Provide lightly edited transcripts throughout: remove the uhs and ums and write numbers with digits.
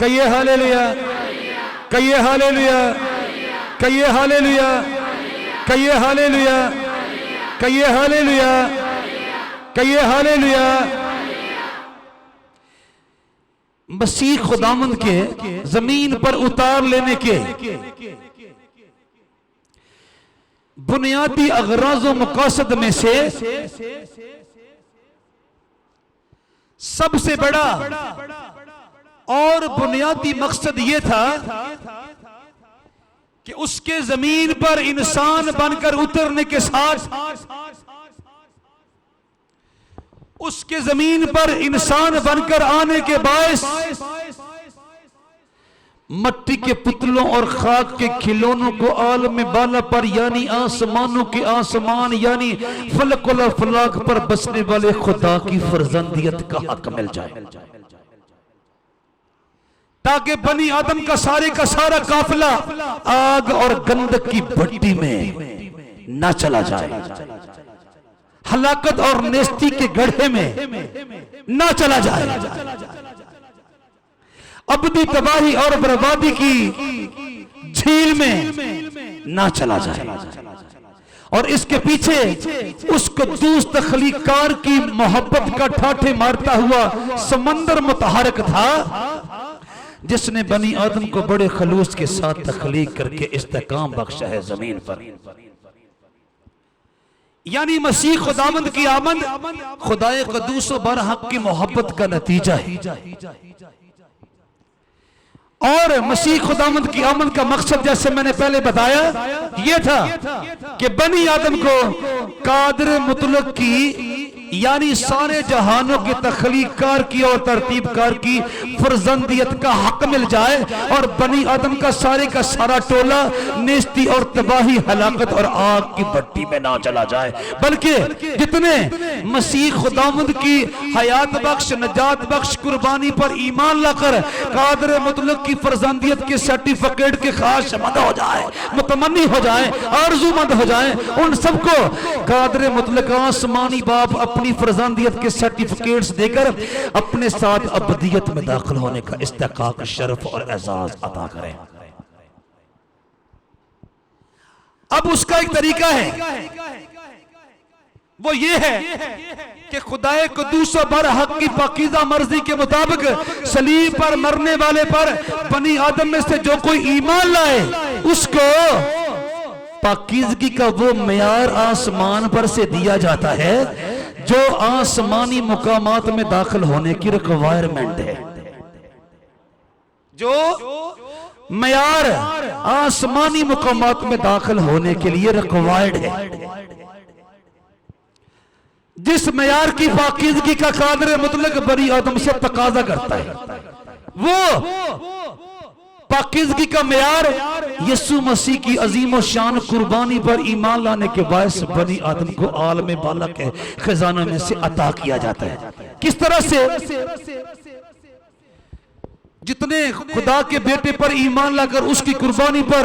कहिए हालेलुया, कहिए हालेलुया, कहिए हालेलुया, कहिए हालेलुया, कहिए हालेलुया, कहिए हालेलुया। मसीह खुदावंद के जमीन पर उतार लेने के बुनियादी अगराज व मकासद में से सबसे बड़ा और बुनियादी मकसद यह था कि उसके जमीन पर इंसान बनकर उतरने के साथ उसके जमीन पर इंसान बनकर आने के बायस मट्टी के पुतलों और खाक के खिलौनों को आलम बाला पर यानी आसमानों के आसमान यानी फलकुल अफलाक पर बसने वाले खुदा की फर्जंदियत का हक मिल जाए, ताकि बनी आदम का सारा काफिला आग और गंधक की भट्टी में न चला जाए, हलाकत और नेस्ती के गड्ढे में न चला जाए, अबदी तबाही और बर्बादी की झील में ना चला जाए। और इसके पीछे उस कद्दूस तख्लीकार की मोहब्बत का ठाठे मारता हुआ समंदर मुतहरक था, जिसने बनी आदम को बड़े खलूस के साथ तख्लीक करके इस्तेकाम बख्शा है जमीन पर। यानी मसीह खुदावंद की आमद खुदाए कद्दूस व बरहक की मोहब्बत का नतीजा है। और मसीह खुदावंद की आमद का मकसद जैसे मैंने पहले बताया यह था कि बनी आदम को कादिर मुतलक की यानी सारे जहानों के तख्लीकार की और तरतीबकार की फर्जंदियत का हक मिल जाए, और बनी आदम का सारा टोला नेस्ती और तबाही हलाकत और आग की भट्टी में ना चला जाए, बल्कि जितने मसीह खुदावंद की हयात बख्श नजात बख्श कुर्बानी पर ईमान लाकर कादिर मुतलक की फर्जंदियत के सर्टिफिकेट के ख्वाहिशमंद हो जाए, मुतमन्नी हो जाए, आरज़ूमंद हो जाए, उन सबको कादिर मुतलक आसमानी बाप अपनी फर्जंदियत के सर्टिफिकेट्स देकर अपने साथ अबदियत में दाखिल होने का इस्तेकाक शर्फ और एजाज अता करें। अब उसका एक तरीका है, वो ये है कि खुदाए कद्दूस व बरहक की पाकीज़ा मर्जी के मुताबिक सलीब पर मरने वाले पर बनी आदम में से जो कोई ईमान लाए उसको पाकीज़गी का वो मेयार आसमान पर से दिया जाता है जो आसमानी मुकामात में दाखिल होने की रिक्वायरमेंट है। जो मेयार आसमानी मुकामात में दाखिल होने के लिए रिक्वायर्ड है, जिस मेयार की पाकीज़गी का कादिर मुतलक बनी आदम से तकाजा करता है, वो पाकीज़गी का मेयार यीशु मसीह की अजीम और शान कुर्बानी पर ईमान लाने के बायस बनी आदम को आलम बाला के खजाना में से अता किया जाता है। किस तरह से? जितने खुदा के बेटे पर ईमान लाकर उसकी कुर्बानी पर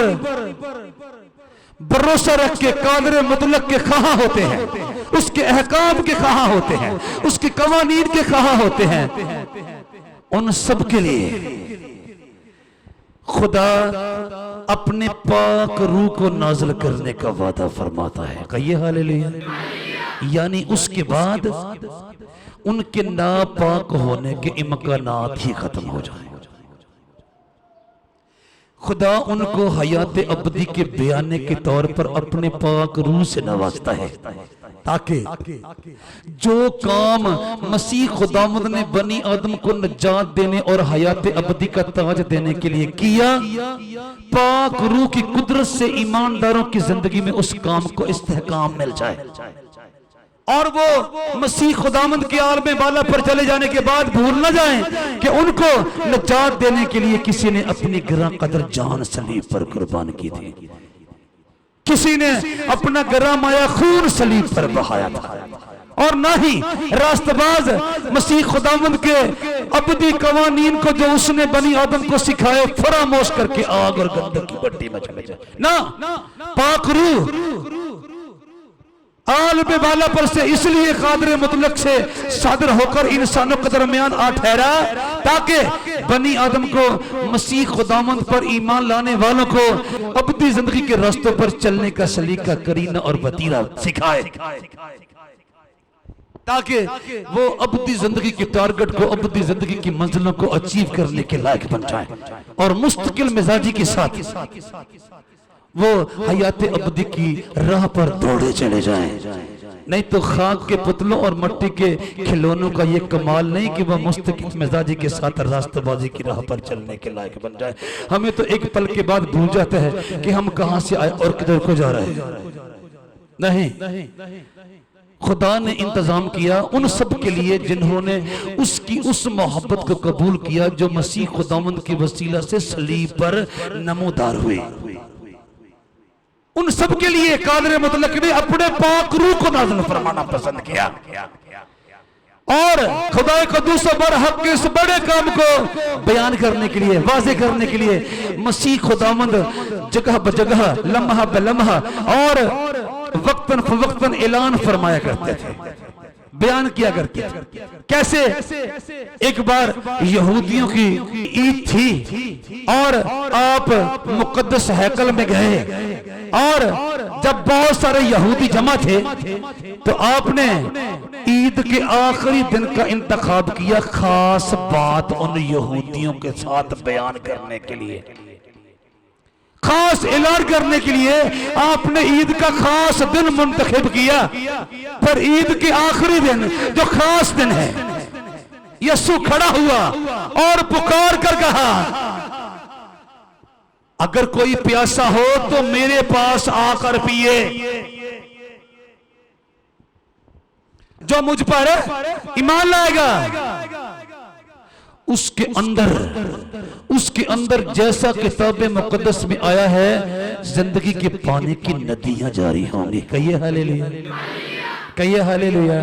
भरोसा रख के कादिर मुतलक के ख़्वाह होते हैं, उसके अहकाम के ख़्वाह होते हैं, उसके कवानीन के ख़्वाह होते हैं, उन सब के लिए खुदा अपने पाक रूह को नाज़िल करने का वादा फरमाता है। कहिए हालेलुया। यानी उसके बाद उनके नापाक होने के इम्कानात ही खत्म हो जाए। खुदा उनको हयात अबदी के बयाने के तौर पर अपने पाक रूह से नवाजता है, ताकि जो काम मसीह खुदावंद ने बनी आदम को नजात देने और हयात अबदी का ताज देने के लिए किया, पाक रूह की कुदरत से ईमानदारों की जिंदगी में उस काम को इस्तेहकाम मिल जाए, और वो मसीह खुदावंद के आलम बाला पर चले जाने के बाद भूल न जाएं कि उनको नजात देने के लिए किसी ने अपनी गिरा कदर जान सलीब पर कुर्बान की थी, किसी ने अपना गरा माया खून सलीब पर बहाया था, और ना ही रास्तबाज मसीह खुदावंद के अबदी कवानीन को जो उसने बनी आदम को सिखाए फरामोश करके आग और गंधक की भट्टी में चले जाए। ना, पाक रूह आल पे बाला पर से इसलिए कादर मुतलक से सादर होकर इंसानों के दरमियान आ ठहरा ताकि बनी आदम को मसीह खुदावंद पर ईमान लाने वालों को अबदी जिंदगी के रास्तों पर चलने का सलीका, करीना और वतीरा सिखाए, ताकि वो अबदी जिंदगी के टारगेट को, अबदी जिंदगी की मंजिलों को अचीव करने के लायक बन जाए और मुस्तकिल मिजाजी के साथ वो हयात अबदी की राह पर दौड़े चले जाएं। नहीं तो खाक के पुतलों और मट्टी के खिलौनों का ये कमाल नहीं कि वह मुस्तकिल मिजाजी के साथ रास्तबाजी की राह पर चलने के लायक बन जाए। हमें तो एक पल के बाद भूल जाता है कि हम कहां से आए और किधर को जा रहे हैं। नहीं, खुदा ने इंतजाम किया उन सब के लिए जिन्होंने उसकी उस मोहब्बत को कबूल किया जो मसीह खुदावंद की वसीला से सलीब पर नमोदार हुए। उन सब के लिए कादर मुतलक ने अपने पाक रूह को नाज़िल फरमाना पसंद किया और खुदा कद्दूस बरहक के इस बड़े काम को बयान करने के लिए, वाज़े करने के लिए मसीह खुदावंद जगह ब जगह, लम्हा ब लम्हा और वक्तन फवक्तन ऐलान फरमाया करते थे, बयान किया करते थे। कैसे? एक बार यहूदियों की ईद थी और आप मुकद्दस हैकल में गए और जब बहुत सारे यहूदी जमा थे तो आपने ईद के आखिरी दिन का इंतखाब किया खास बात उन यहूदियों के साथ बयान करने के लिए, खास ऐलान करने के लिए आपने ईद का खास दिन मुंतखब किया। पर ईद के आखिरी दिन जो खास दिन है, यीशु खड़ा हुआ और पुकार कर कहा, अगर कोई प्यासा हो तो मेरे पास आकर पिए, जो मुझ पर ईमान लाएगा उसके अंदर जैसा किताब मुकद्दस में आया है जिंदगी के पानी की नदियां जारी होंगी। कहिए हालेलुया, कहिए हालेलुया।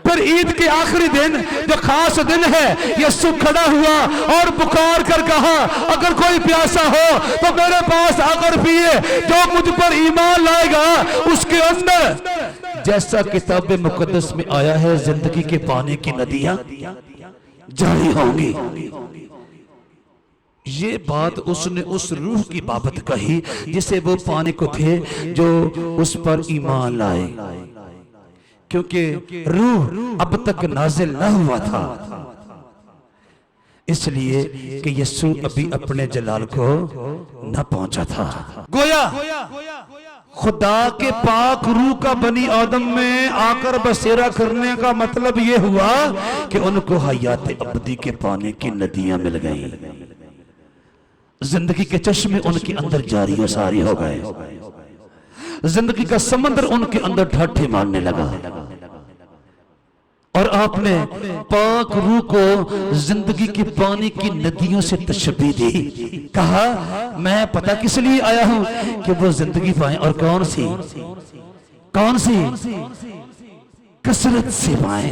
फिर ईद के आखिरी दिन जो खास दिन है, यीशु खड़ा हुआ और पुकार कर कहा, अगर कोई प्यासा हो तो मेरे पास आकर पिए, जो मुझ पर ईमान लाएगा उसके अंदर जैसा किताब मुकद्दस में आया है जिंदगी के पानी की नदियां जारी होंगी। ये बात उसने उस रूह की बाबत कही जिसे वो पाने को थे जो उस पर ईमान लाए, क्योंकि रूह अब तक नाजिल न हुआ था, इसलिए कि यीशु अभी अपने जलाल को न पहुंचा था। गोया खुदा के पाक रूह का बनी आदम में आकर बसेरा करने का मतलब यह हुआ कि उनको हयात अबदी के पानी की नदियां मिल गईं, जिंदगी के चश्मे उनके अंदर जारी और सारी हो गए, जिंदगी का समंदर उनके अंदर ठाठे मारने लगा और आपने पाक रूह को जिंदगी के पानी की नदियों से तशबीह दी। कहा, मैं पता किस लिए आया हूं कि वो जिंदगी पाए, और कौन सी कसरत से पाए।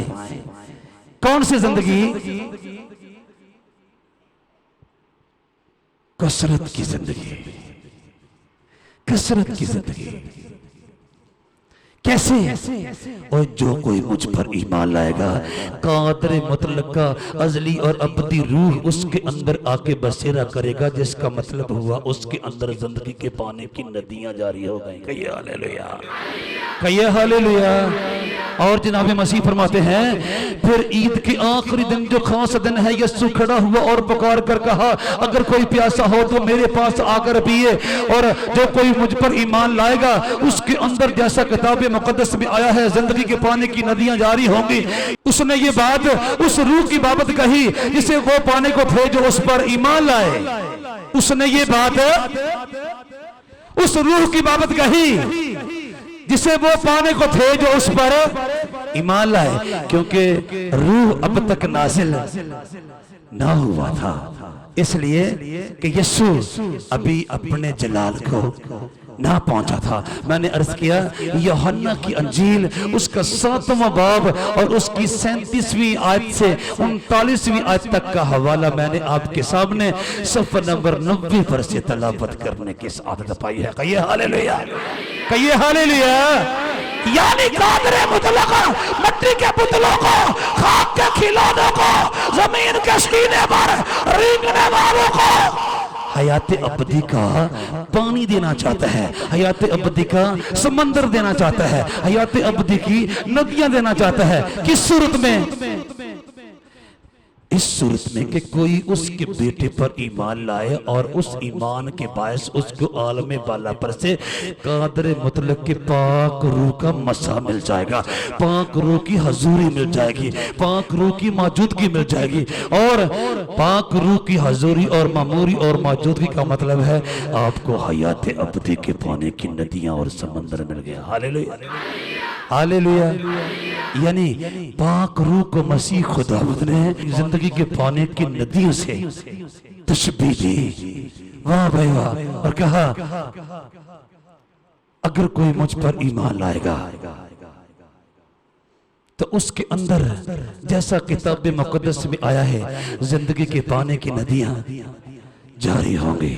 कौन सी जिंदगी? कसरत की जिंदगी, कसरत की जिंदगी। कैसे? और जो कोई मुझ पर ईमान लाएगा, कादर मुतलक का अजली और अबदी रूह उसके अंदर आके बसेरा करेगा, जिसका मतलब हुआ उसके अंदर जिंदगी के पानी की नदियां जारी हो गई। कहिए हालेलुया, कहिए हालेलुया। और जनाब मसीह फरमाते हैं, फिर ईद के आखिरी दिन जो खास दिन है, यीशु खड़ा हुआ और पुकार कर कहा, अगर कोई प्यासा हो तो मेरे पास आकर पिए, और जो कोई मुझ पर ईमान लाएगा उसके अंदर जैसा किताब मुकद्दस में आया है जिंदगी के पानी की नदियां जारी होंगी। उसने ये बात उस रूह की बाबत कही जिसे वो पाने को थे जो उस पर ईमान लाए। उसने ये बात उस रूह की बाबत कही जिसे वो पाने को थे जो उस पर ईमान लाए, क्योंकि रूह अब तक नाजिल ना हुआ था, इसलिए कि यीशु अभी अपने जलाल को ना पहुंचा था। मैंने अर्ज किया, यूहन्ना की अंजील उसका 7वां बाब और उसकी 37वीं आयत से 39वीं आयत तक का हवाला मैंने आपके सामने सफ़र नंबर 90 पर से तलावत करने की आदत पाई है। कहिए हालेलुया, कहिए हालेलुया। यानी कादरे मुतलक मिट्टी के पुतलों को, खाक के खिलौनों को, जमीन के सीने पर रेंगने वालों को हयात अबदी का पानी देना चाहता है, हयात अबदी का समंदर देना चाहता है, हयात अबदी की नदियां देना चाहता है। किस सूरत में? इस सूरत में कि कोई उसके बेटे पर ईमान लाए और उस ईमान के बायस उसको आलम बाला पर से कादर मुतलक के पाक रूह का मसा मिल जाएगा, पाक रूह की हजूरी मिल जाएगी, पाक रूह की मौजूदगी मिल जाएगी। और पाक रूह की हजूरी और मामूरी और मौजूदगी का मतलब है आपको हयात अबदी के पानी की नदियां और समंदर मिल गया। Hallelujah, hallelujah. यानी पाक रूह को मसीह खुदावंद ने जिंदगी के पानी की नदियों से तशबीह दी। वाह भाई वाह। और कहा अगर कोई मुझ पर ईमान लाएगा तो उसके अंदर जैसा किताब मुकद्दस में आया है जिंदगी के पानी की नदियां जारी होंगी।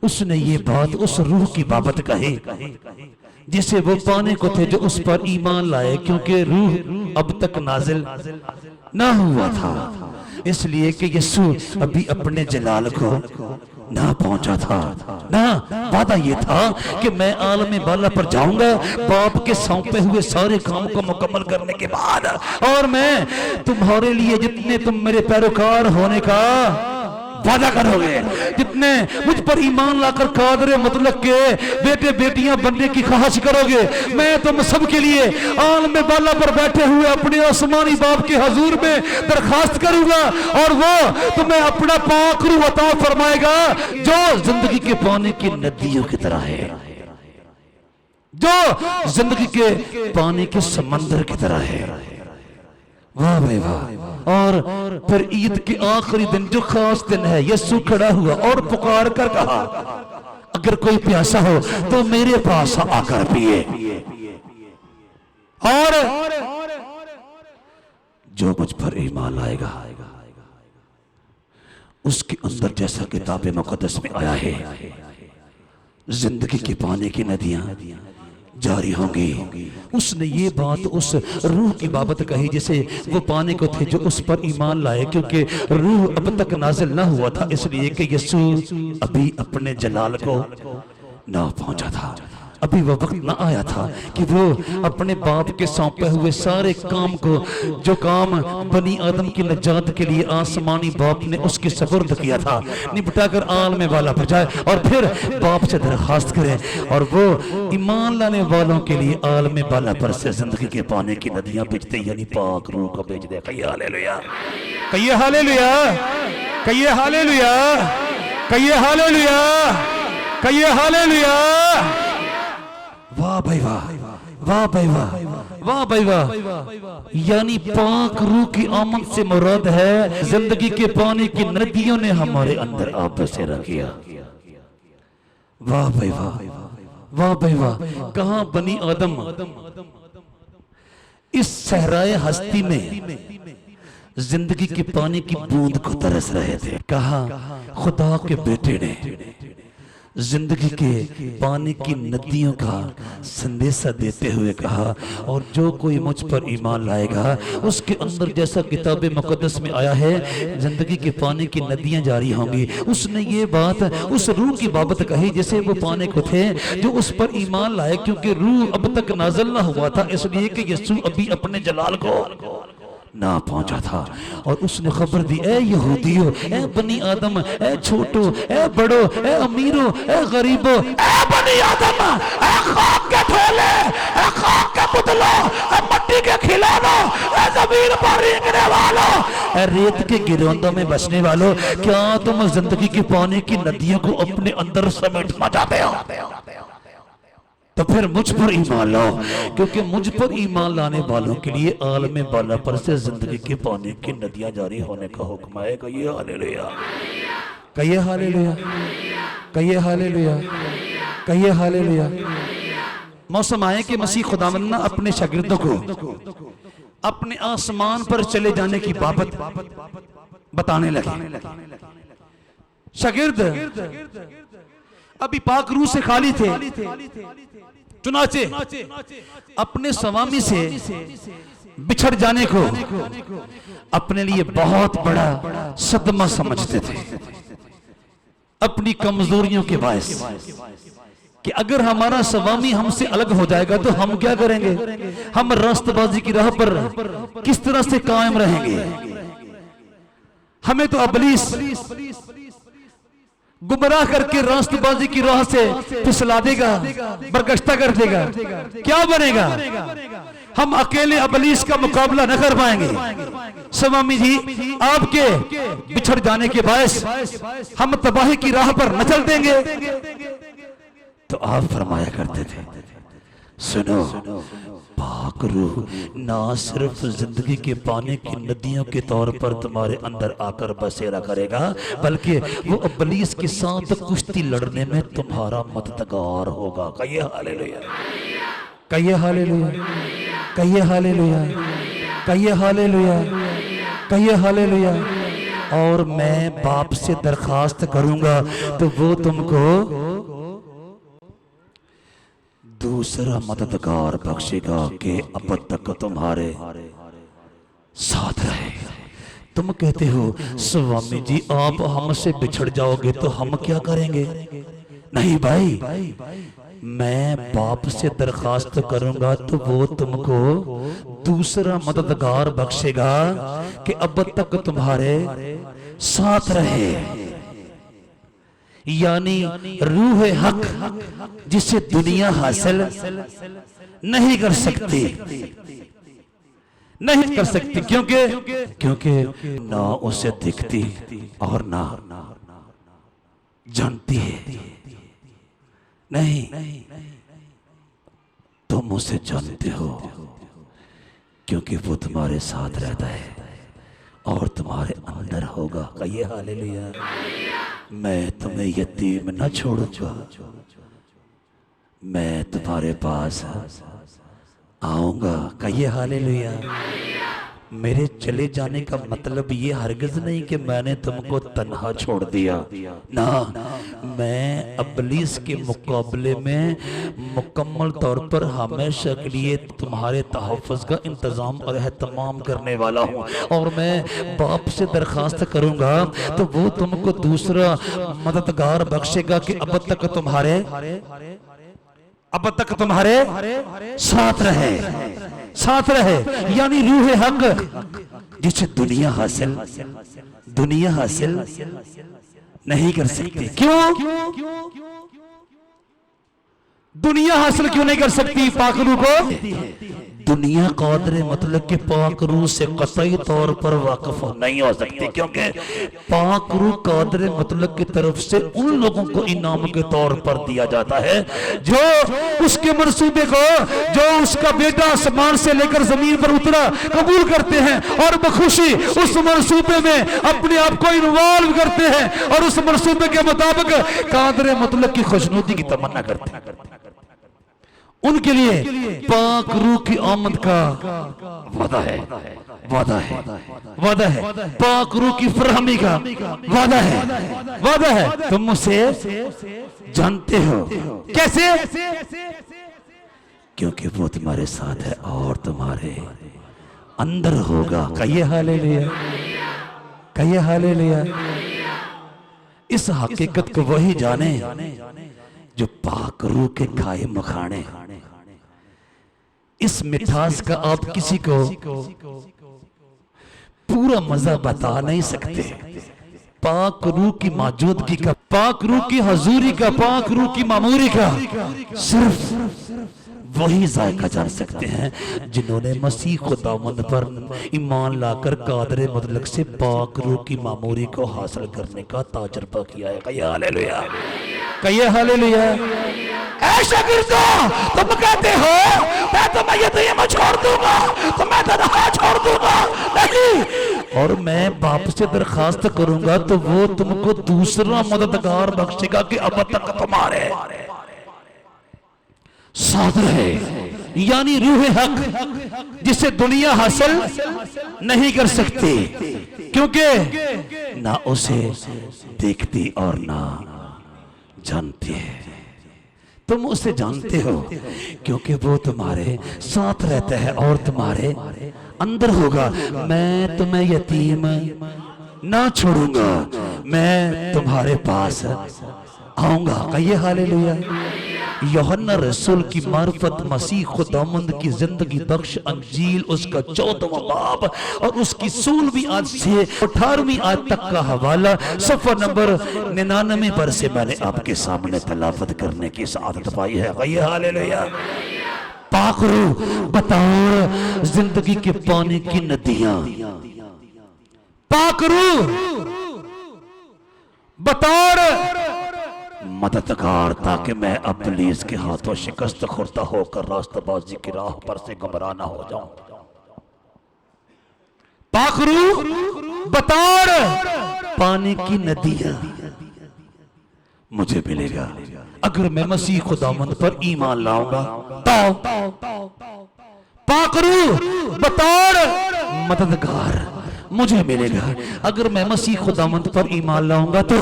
उसने ये बात उस रूह की बाबत कही जिसे वो पाने को थे जो उस पर ईमान लाए, क्योंकि रूह अब तक नाजिल ना हुआ था, इसलिए कि यीशु अभी अपने जलाल को ना पहुंचा था। ना वादा ये था कि मैं आलम बाला पर जाऊंगा बाप के सौंपे हुए सारे काम को मुकम्मल करने के बाद, और मैं तुम्हारे लिए जितने तुम मेरे पैरोकार होने का वादा करोगे, जितने मुझ पर ईमान लाकर कादरे मुतलक के बेटे बेटियां बनने की ख्वाहिश करोगे, मैं तुम सबके लिए आलम बाला पर बैठे हुए अपने आसमानी बाप के हजूर में दरखास्त करूंगा और वो तुम्हें अपना पाक रूह अता फरमाएगा जो जिंदगी के पानी की नदियों की तरह है, जो जिंदगी के पानी के समंदर की तरह है। वाह भाई वाह। और फिर ईद के आखिरी दिन जो खास दिन है, यीशु खड़ा हुआ और पुकार कर कहा अगर कोई प्यासा हो तो मेरे पास आकर पिए, और जो मुझ पर ईमान लाएगा उसके अंदर जैसा किताब मुकद्दस में आया है जिंदगी के पानी की नदियां जारी होंगी। उसने ये बात उस रूह की बाबत कही जिसे वो पाने को थे जो उस पर ईमान लाए, क्योंकि रूह अब तक नाजिल ना हुआ था, इसलिए कि यीशु अभी अपने जलाल को ना पहुंचा था, अभी वो वक्त ना आया था कि वो अपने बाप के सौंपे हुए सारे काम को, जो काम बनी आदम की नजात के लिए आसमानी बाप ने उसके सपुर्द किया था, निपटाकर आलम बाला पर जाए और फिर बाप से दरखास्त करे और वो ईमान लाने वालों के लिए आलम बाला पर से जिंदगी के पानी की नदियां भेजते, यानी पाक रूह को भेज दे। कहिए हालेलुया, कहिए हालेलुया, कहिए हालेलुया, कहिए हालेलुया, कहिए हालेलुया। वाह भाई वाह, वाह भाई वाह, वाह भाई वाह। यानी पाक रूह की आमद से मुराद है जिंदगी के पानी की नदियों ने हमारे अंदर आप बसेरा किया। वाह भाई वाह, वाह भाई वाह। कहां बनी आदम इस सहराए हस्ती में जिंदगी के पानी की बूंद को तरस रहे थे, कहा खुदा के बेटे ने जिंदगी के पानी की नदियों का संदेशा देते हुए कहा और जो कोई मुझ पर ईमान लाएगा उसके अंदर जैसा किताब मुकद्दस में आया है जिंदगी के पानी की नदियां जारी होंगी। उसने ये बात उस रूह की बाबत कही जिसे वो पाने को थे जो उस पर ईमान लाए, क्योंकि रूह अब तक नाज़िल ना हुआ था, इसलिए कि यीशु अभी अपने जलाल को ना पहुंचा था। और उसने खबर दी, ए यहूदियों, ए बनी आदम, ए छोटो, ए बड़ो, ए अमीरो, ए गरीबो, ए बनी आदम, ए खाक के ठेले, ए खाक के पुतलो, ए मट्टी के खिलौनों, ए जमीन पर रेंगने वालों, ए रेत के गिरोंदों में बसने वालों, क्या तुम जिंदगी के पानी की नदियों को अपने अंदर समेटना चाहते हो? तो फिर मुझ पर ईमान लाओ, क्योंकि मुझ पर ईमान लाने वालों के लिए आलम बाला पर से जिंदगी के पानी की नदियां जारी होने का हुक्म है। कहिए हालेलुया, कहिए हालेलुया, कहिए हालेलुया, कहिए हालेलुया। मौसम आए कि मसीह खुदावंद अपने शागिर्दों को अपने आसमान पर चले जाने की बाबत बताने लगे। शागिर्द अभी पाक रूह से खाली थे, चुनाचे अपने स्वामी से बिछड़ जाने को अपने लिए बहुत बड़ा सदमा समझते थे, अपनी कमजोरियों के बायस कि अगर हमारा स्वामी हमसे अलग हो जाएगा तो हम क्या करेंगे, हम रास्तबाजी की राह पर किस तरह से कायम रहेंगे। हमें तो इब्लीस गुमराह करके रास्तबाजी की राह से फिसला देगा, बरगश्ता कर देगा, क्या बनेगा। हम अकेले इब्लीस का मुकाबला न कर पाएंगे। स्वामी जी आपके बिछड़ जाने के बायस हम तबाही की राह पर न चल देंगे। तो आप फरमाया करते थे, सुनो पाक रूह ना सिर्फ जिंदगी के पानी की नदियों के तौर पर तुम्हारे अंदर आकर बसेरा करेगा, बल्कि वो इब्लीस के साथ कुश्ती लड़ने में तुम्हारा मददगार होगा। कहिए हालेलुया, कहिए हालेलुया, कहिए हालेलुया, कहिए हालेलुया, कहिए हालेलुया। और मैं बाप से दरखास्त करूंगा तो वो तुमको दूसरा मददगार बख्शेगा कि अब तक तुम्हारे साथ रहे। तुम कहते हो स्वामी जी आप हमसे बिछड़ जाओगे तो हम क्या करेंगे। नहीं भाई, मैं बाप से दरखास्त करूंगा तो वो तुमको दूसरा मददगार बख्शेगा कि अब तक तुम्हारे साथ रहे। यानी रूह हक जिसे दुनिया हासिल नहीं कर सकती, नहीं कर सकती, क्योंकि ना उसे दिखती और ना जानती है। नहीं, तुम उसे जानते हो क्योंकि वो तुम्हारे साथ रहता है और तुम्हारे अंदर होगा। कहिए हालेलुया। मैं तुम्हें यतीम न छोड़ूंगा, मैं तुम्हारे पास आऊंगा। कहिए हालेलुया। मेरे चले जाने का मतलब ये हरगिज नहीं कि मैंने तुमको तन्हा छोड़ दिया ना, मैं इब्लीस के मुकाबले में मुकम्मल तौर पर हमेशा के लिए तुम्हारे तहफ़्फ़ुज़ का इंतज़ाम और एहतमाम करने वाला हूँ। और मैं बाप से दरखास्त करूँगा तो वो तुमको दूसरा मददगार बख्शेगा कि अब तक तुम्हारे साथ रहे, साथ रहे। यानी रूह हक जिसे दुनिया हासिल नहीं कर सकती। क्यों दुनिया हासिल क्यों नहीं कर सकती पाक रूह को। दुनिया कादर मतलब कि पाक रूह से कतई तौर पर वाकिफ नहीं हो सकती, क्योंकि पाक रूह कादर मतलब की तरफ से उन लोगों को इनाम के तौर पर दिया जाता है जो उसके मंसूबे को, जो उसका बेटा आसमान से लेकर जमीन पर उतरा कबूल करते हैं और बखुशी उस मंसूबे में अपने आप को इन्वॉल्व करते हैं और उस मंसूबे के मुताबिक कादर मतलब की खुशनुदी की तमन्ना करते हैं। उनके लिए पाक रूह की आमद का वादा है, वादा है, वादा है। पाक रूह की फरहमी का वादा है, वादा है। तुम मुझसे जानते हो कैसे, क्योंकि वो तुम्हारे साथ है और तुम्हारे अंदर होगा। कहिए हालेलुया, कहिए हालेलुया। इस हकीकत को वही जाने जो पाक रूह के खाए मखाने। इस मिठास का आप किसी को पूरा मजा बता नहीं सकते। पाक रूह की मौजूदगी का, पाक रूह की हजूरी का, पाक रूह की मामूरी का सिर्फ वही जायका जान सकते हैं जिन्होंने मसीह खुदावंद पर ईमान लाकर कादर मुतलक से पाक रूह की मामूरी को हासिल करने का तजुर्बा किया है। कहिए हालेलुया, कहिए हालेलुया। ऐ शागिर्दों, तुम कहते हो मैं तुम्हें यतीम छोड़ दूंगा, तुम्हें तन्हा छोड़ दूंगा। नहीं, और मैं बाप से दरखास्त करूंगा तो वो तुमको दूसरा मददगार बख्शेगा कि अब तक तुम्हारे साथ रहे। यानी रूह हक जिसे दुनिया हासिल नहीं कर सकती, क्योंकि ना उसे देखती और ना जानती है। तुम उसे जानते हो क्योंकि वो तुम्हारे साथ रहता है और तुम्हारे अंदर होगा। मैं तुम्हें यतीम ना छोड़ूंगा, मैं तुम्हारे पास आऊंगा। कहिए हालेलुया। यूहन्ना रसूल की मार्फत मसीह खुदावंद की जिंदगी बख्श अंजील उसका 14वां बाब और उसकी 16वीं आयत से 18वीं आयत तक का हवाला सफ़ा नंबर 99 पर से मैंने आपके सामने तलावत करने की सआदत पाई है। कहिए हालेलुया। पाक रूह बतौर जिंदगी के पानी की नदियां, पाक रूह बतौर मददगार, ताकि मैं इब्लीस के हाथों शिकस्त खुर्दा होकर रास्तबाजी की राह पर से गुमराह ना हो जाऊं। पाक रूह बतौर पानी की नदियां मुझे मिलेगा अगर मैं मसीह खुदावंद पर ईमान लाऊंगा। तो पाक रूह बतौर मददगार मुझे मिलेगा अगर मैं मसीह खुदावंद पर ईमान लाऊंगा। तो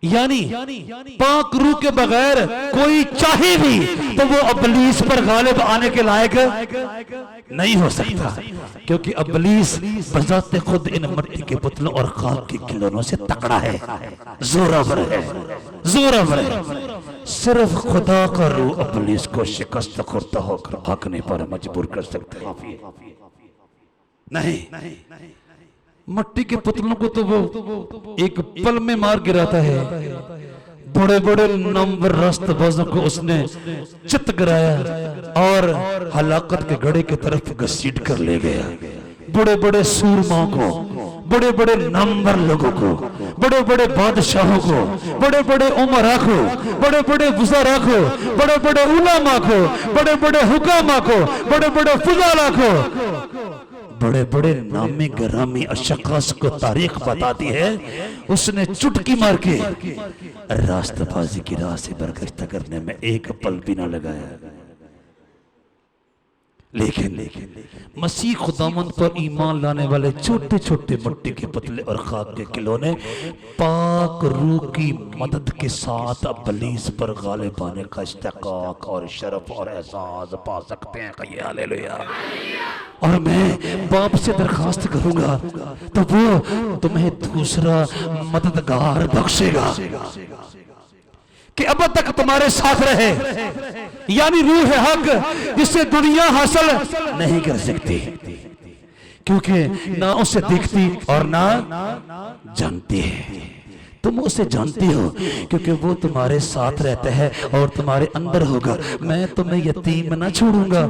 यानी पाक रूह के बगैर कोई चाहे भी तो वो इब्लीस पर गालिब आने के लायक नहीं हो सकता, क्योंकि इब्लीस बजाते खुद इन मिट्टी के पुतलों और खाक के खिलौनों से तकड़ा है, जोरावर है, जोरावर है। सिर्फ खुदा का रूह इब्लीस को शिकस्त खुर्दा होकर भागने पर मजबूर कर सकता है। नहीं, मट्टी के पुतलों को तो वो एक पल में मार गिराता है, बड़े बड़े नंबर रास्तबाजों को उसने चित गिराया और हलाकत के घड़े की तरफ घसीट कर ले गया। बड़े बड़े सूरमाओं को, बड़े बड़े नंबर लोगों को, बड़े बड़े बादशाहों को, बड़े बड़े उमरा को, बड़े बड़े वज़रा को, बड़े बड़े उलमा को, बड़े बड़े हुकामा को, बड़े बड़े फुज़ाला को, बड़े बड़े नामी गरामी अशखास को तारीख बताती है, उसने चुटकी मार के रास्तबाजी की राह से बरगश्त करने में एक पल भी ना लगाया। लेकिन मसीह खुदावंद पर ईमान लाने वाले छोटे छोटे मिट्टी के पुतले और खाक के खिलौने पाक रूह की मदद के साथ इब्लीस पर गालिब आने का इस्तिकाक और शरफ और एहसास पा सकते हैं। कहिए हालेलुया। और मैं बाप से दरखास्त करूंगा तो वो तुम्हें दूसरा मददगार बख्शेगा कि अब तक तुम्हारे साथ रहे, यानी रूह हक जिसे दुनिया हासिल नहीं कर सकती, क्योंकि ना उसे देखती और ना जानती है। तुम उसे जानती हो क्योंकि वो तुम्हारे साथ रहता है और तुम्हारे अंदर होगा। मैं तुम्हें यतीम ना छोड़ूंगा,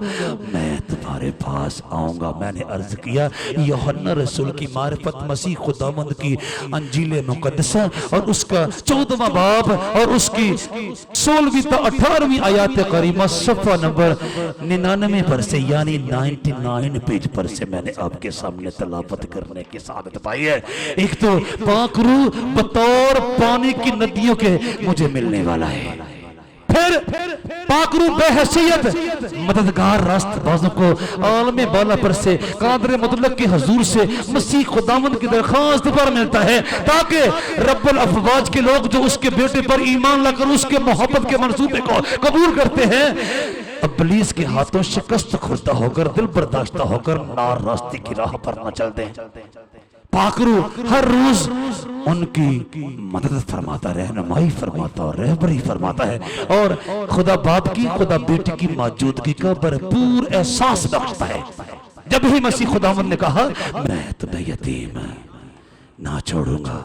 मैं तुम्हारे पास आऊंगा। मैंने अर्ज किया यूहन्ना रसूल की मारिफत मसीह खुदावंद की अंजील मुकद्दसा और उसका 14वां बाब और उसकी 16वीं तो 18वीं आयत करीमा सफ़ा नंबर 99 पर से यानी 99 पेज पर से मैंने आपके सामने तलावत करने की सादत पाई है। एक तो पाक रूह बतौर और पानी की नदियों के मुझे मिलने वाला है। फिर पाक रूह बेहैसियत मददगार रास्तबाजों को आलम बाला पर से कादर मुतलक के हुजूर से मसीह खुदावंद की दरखास्त पर मिलता है, ताकि रब्बुल अफवाज के लोग जो उसके बेटे पर ईमान लाकर उसके मोहब्बत के मंसूबे को कबूल करते हैं, इब्लीस के हाथों शिकस्त खुर्दा होकर दिल बर्दाश्ता होकर नार रास्ते की राह पर न चलते हैं। पाक रूह हर रोज उनकी मदद फरमाता, रहनुमाई फरमाता और रहबरी फरमाता है और खुदा बाप की, खुदा बेटी की मौजूदगी का भरपूर एहसास बख्शता है। जब ही मसीह खुदावंद ने कहा मैं तुम्हें यतीम ना छोड़ूंगा,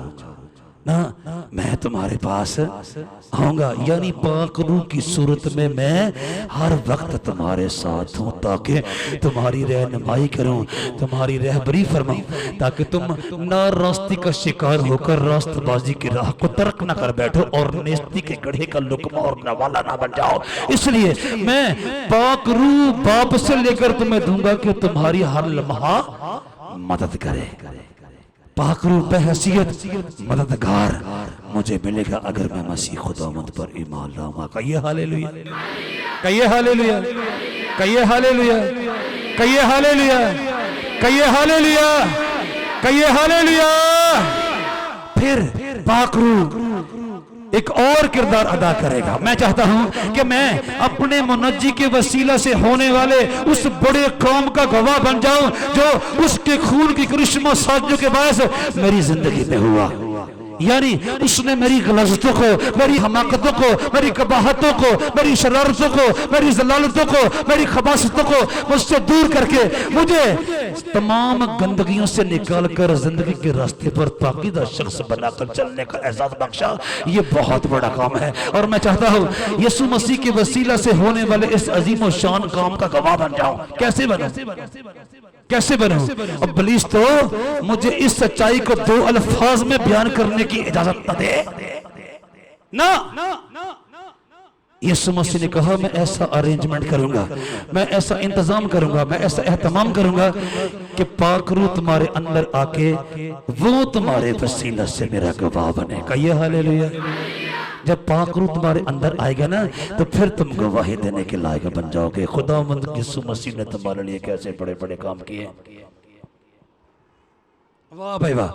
ना मैं तुम्हारे पास आऊंगा, यानी पाक रूह की सूरत में मैं हर वक्त तुम्हारे साथ हूं, ताकि तुम्हारी रहनुमाई करूं, तुम्हारी रहबरी फरमाऊं, ताकि तुम ना रास्ते का शिकार होकर रास्तबाजी की राह को तर्क ना कर बैठो और नेस्ती के गढ़े का लुकमा और नवाला ना बन जाओ। इसलिए मैं पाक रूह बाप से लेकर तुम्हें दूंगा कि तुम्हारी हर लम्हा मदद करे। पाक रूह बेहैसियत मददगार मुझे मिलेगा अगर मैं मसीह खुदावंद पर ईमान लाऊंगा। कहिए हालेलुया, कहिए हालेलुया, कहिए हालेलुया, कहिए हालेलुया, कहिए हालेलुया, कहिए हालेलुया। फिर पाक रूह एक और किरदार अदा करेगा। मैं चाहता हूं कि मैं अपने मुनज्जी के वसीला से होने वाले उस बड़े कौम का गवाह बन जाऊं जो उसके खून की करिश्मा साजियों के बायस मेरी जिंदगी में हुआ। यानी उसने मेरी गलजतों को, मेरी हमाकतों को, मेरी कबाहतों को, मेरी शरारतों को, मेरी जलालतों को, मेरी खबासतों को मुझसे दूर करके मुझे तमाम गंदगियों से निकालकर जिंदगी के रास्ते पर पाकीदा शख्स बनाकर चलने का एहसास बख्शा। ये बहुत बड़ा काम है और मैं चाहता हूँ यीशु मसीह के वसीला से होने वाले इस अजीम और शान काम का गवाह बन जाऊं। कैसे बनूं? कैसे बनूं? अब इब्लीस तो मुझे इस सच्चाई को 2 अल्फाज में बयान करने की इजाजत न दे ना। यीशु मसीह ने कहा मैं ऐसा अरेंजमेंट करूंगा, मैं ऐसा इंतजाम करूंगा, मैं ऐसा एहतमाम करूंगा कि पाक रूह तुम्हारे अंदर आके वो तुम्हारे वसीला से मेरा गवाह बनेगा। ये हालेलुया। जब पाक रूह तुम्हारे अंदर आएगा ना तो फिर तुम गवाही देने के लायक बन जाओगे। खुदावंद यीशु मसीह ने तुम्हारे लिए कैसे बड़े बड़े काम किए, वाह भाई वाह।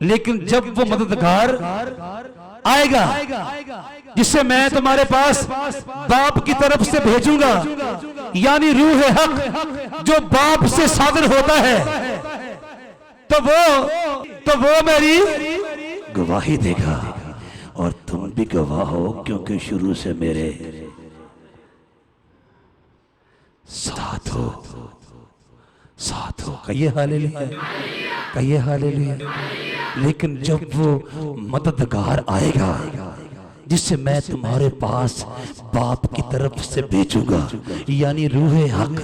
लेकिन जब वो मददगार आएगा जिससे मैं तुम्हारे पास बाप की तरफ से भेजूंगा, यानी रूह हक जो बाप से सादर होता है, तो वो मेरी गवाही देगा और तुम भी गवाह हो क्योंकि शुरू से मेरे साथ हो। कहिए हालेलुया, कहिए हालेलुया। लेकिन जब वो मददगार आएगा जिससे मैं तुम्हारे पास बाप की तरफ से भेजूंगा, यानी रूह हक,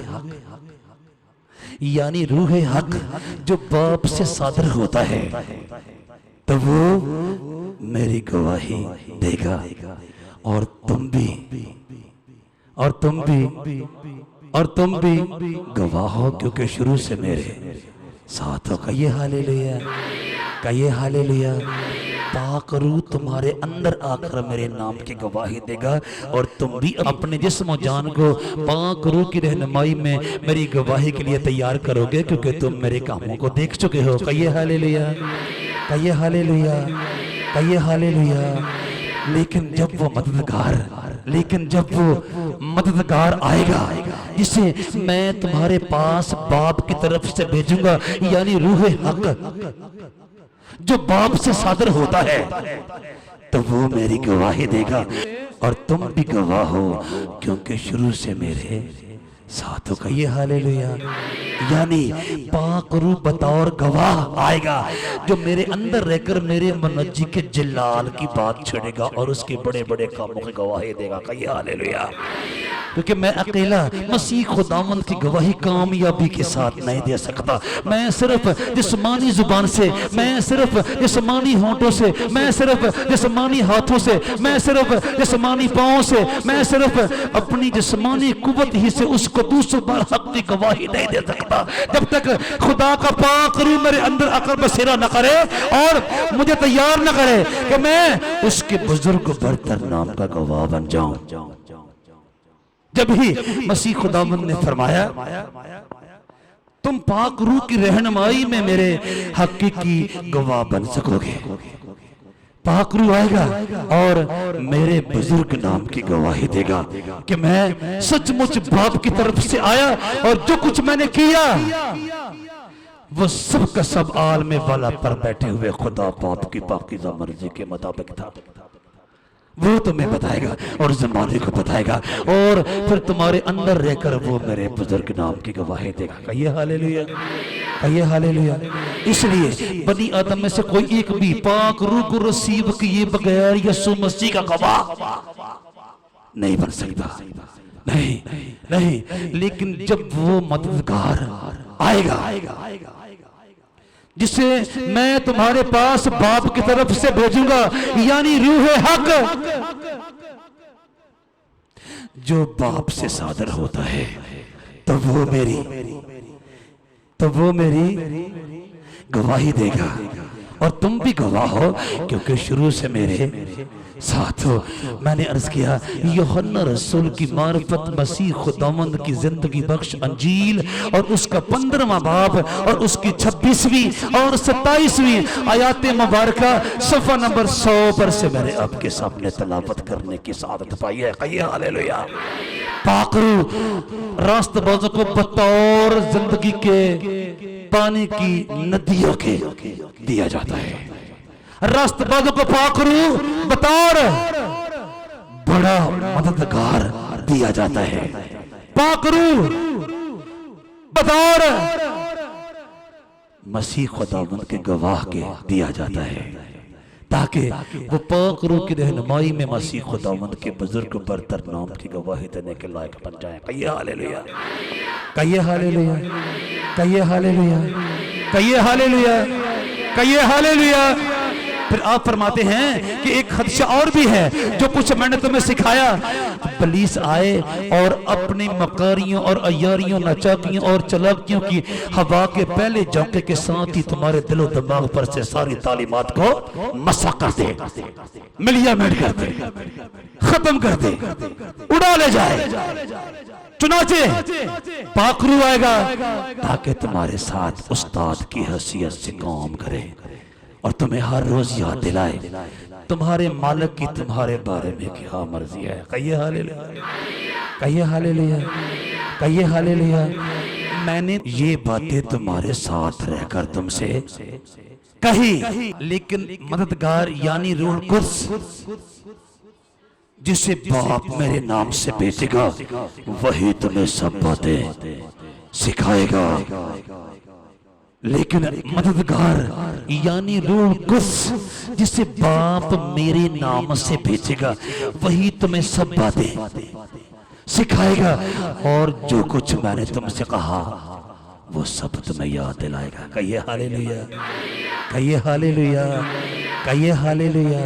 यानी रूह हक जो बाप से सादर होता है, तो वो मेरी गवाही देगा और तुम भी गवाह हो क्योंकि शुरू से मेरे साथ हो। कहिए हालेलुया, कहिए हालेलुया। पाक रूह तुम्हारे अंदर आकर मेरे नाम की गवाही देगा और तुम भी अपने जिस्म जान को पाक रूह की रहनुमाई में मेरी गवाही के लिए तैयार करोगे क्योंकि तुम मेरे कामों को देख चुके हो। कहिए हालेलुया, कहिए हालेलुया, कहिए हालेलुया। लेकिन जब वो मददगार आएगा जिसे मैं तुम्हारे पास बाप की तरफ से भेजूंगा, यानी रूह हक जो बाप से सादर होता है, तो वो मेरी गवाही देगा और तुम भी गवाह हो क्योंकि शुरू से मेरे साथ हो। कहिए हालेलुया। यानी पाक रूह बतौर गवाह आएगा जो मेरे अंदर रहकर मेरे मुनज्जी के जलाल की बात छेड़ेगा और उसके बड़े बड़े कामों की गवाही देगा। कहिए हालेलुया। क्योंकि मैं अकेला मसीह खुदावंद की गवाही कामयाबी के साथ नहीं दे सकता। मैं सिर्फ जिस्मानी जुबान से, मैं सिर्फ जिस्मानी होंठों से, मैं सिर्फ जिस्मानी हाथों से, मैं सिर्फ जिस्मानी पांवों से, मैं सिर्फ अपनी जिस्मानी कुव्वत ही से उसको दूसरों पर हक की गवाही नहीं दे सकता जब तक खुदा का पाक रूह मेरे अंदर आकर बसेरा न करे और मुझे तैयार न करे कि मैं उसके बुजुर्ग बरतर नाम का गवाह बन जाऊं। जब ही मसीह खुदावंद ने फरमाया तुम पाक रूह की रहनुमाई में मेरे हकीकी गवाह बन सकोगे, पाक रूह आएगा और मेरे बुजुर्ग नाम की गवाही देगा कि मैं सचमुच बाप की तरफ से आया और जो कुछ मैंने किया वो सब का सब आलम वाला पर बैठे हुए खुदा बाप की पाकीज़ा मर्जी के मुताबिक था। वो तुम्हें बताएगा और ज़माने को बताएगा और फिर तुम्हारे अंदर रहकर वो मेरे बुजुर्ग नाम की गवाही देगा। कहिए हालेलुया, कहिए हालेलुया। इसलिए बनी आदम में से कोई एक भी पाक रूह को रिसीव किए बगैर यीशु मसीह का गवाह नहीं बन सकता। नहीं नहीं। लेकिन जब वो मददगार आएगा जिसे मैं तुम्हारे पास बाप की तरफ से भेजूंगा, यानी रूह हक जो बाप से सादर होता है, तो वो मेरी गवाही देगा और तुम भी गवाह हो क्योंकि शुरू से मेरे साथ हो। मैंने अर्ज किया यूहन्ना रसूल की मार्फत मसीह खुदावंद की जिंदगी बख्श अंजील और उसका 15वां बाब और उसकी 26वीं और 27वीं आयात मुबारका सफ़ा नंबर 100 पर से मैंने आपके सामने तलावत करने की सादत पाई है। कहिए हालेलुया। पाकरू रास्तबाजों को बतौर जिंदगी के पानी की नदियों के दिया जाता है। रास्तबाजों को पाकरू बतौर बड़ा मददगार दिया जाता है। पाकरू बतौर मसीह खुदावंद के गवाह के दिया जाता है ताकि वो पाकरू की रहनुमाई में मसीह खुदावंद के बुजुर्ग बरतर नाम की गवाही देने के लायक बन जाए। कहिए हालेलुया। कहिए हालेलुया। कहिए हालेलुया। कहिए हालेलुया। कहिए हालेलुया। फिर आप फरमाते हैं कि एक खदशा और भी है जो कुछ मैंने तुम्हें सिखाया। पुलिस आए और अपनी मकारियों और अयारियों नाचाकियों और चलाकियों की हवा के पहले झोंके के साथ ही तुम्हारे दिलो दिमाग पर से सारी तालीमात को मसा कर दे, मिलियामेंट कर दे, खत्म कर दे, उड़ा ले जाए, चुनाचे पाकरू आएगा ताकि तुम्हारे साथ उस्ताद की हैसियत से काम करे और तुम्हें हर रोज याद दिलाए तुम्हारे मालिक की तुम्हारे बारे में क्या मर्जी है। कहिए हालेलुया। कहिए हालेलुया। कहिए हालेलुया। मैंने ये बातें तुम्हारे साथ रहकर तुमसे कही, लेकिन मददगार यानी रूह कुद्स जिसे बाप मेरे नाम से भेजेगा वही तुम्हें सब बातें सिखाएगा। लेकिन मददगार यानी रूह कुद्स जिसे बाप मेरे नाम से भेजेगा वही तुम्हें सब बातें सिखाएगा और जो कुछ मैंने तुमसे कहा वो सब तुम्हें याद दिलाएगा। कहिए हालेलुया। कहिए हालेलुया। कहिए हालेलुया।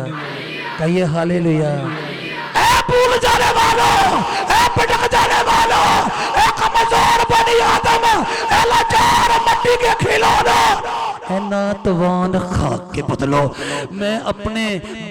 कहिए हालेलुया। ए भूल जाने वालों, ए भटक जाने वालों, ए कमजोर बनी आदम, ए लाचार मट्टी के खिलौने, ए नातवान खाक के बदलो, मैं अपने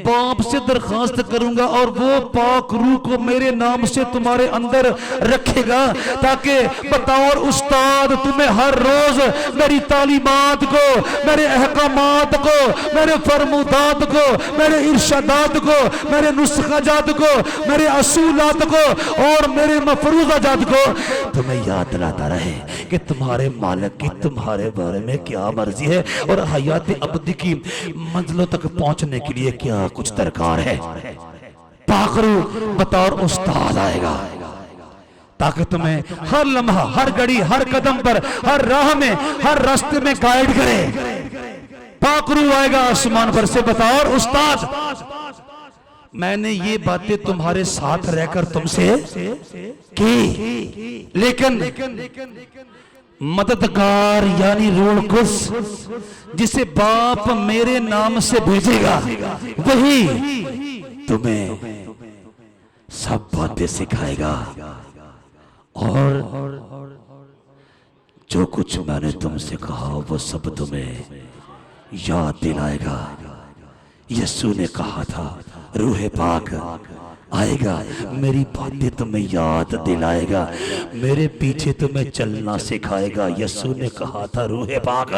बाप से दरखास्त करूंगा और वो पाक रूह को मेरे नाम से तुम्हारे अंदर रखेगा ताकि बतौर उस्ताद तुम्हें हर रोज मेरी तालीमात को, मेरे अहकामात को, मेरे फरमुदात को, मेरे इरशादात को, मेरे नुस्खाजात को, मेरे असूलात को और मेरे मफरूजाजात को तुम्हें याद दिलाता रहे कि तुम्हारे मालिक की तुम्हारे बारे में क्या मर्जी है और हयात अबदी की मंजिलों तक पहुंचने के लिए क्या कुछ दरकार है। पाकरू बतौर उस्ताद आएगा ताकि तुम्हें हर लम्हा, हर घड़ी, हर कदम पर, हर राह में, हर रास्ते में गाइड करे। पाकरू आएगा आसमान पर से बतौर उस्ताद। मैंने ये बातें तुम्हारे साथ रहकर तुमसे की, लेकिन मददगार यानी रूह कुद्स जिसे बाप मेरे नाम से भेजेगा वही तुम्हें सब बातें सिखाएगा और जो कुछ मैंने तुमसे कहा वो सब तुम्हें याद दिलाएगा। यीशु ने कहा था रूह पाक आएगा, मेरी बातें तुम्हें याद दिलाएगा, मेरे पीछे तुम्हें चलना सिखाएगा। यीशु ने कहा था रूह पाक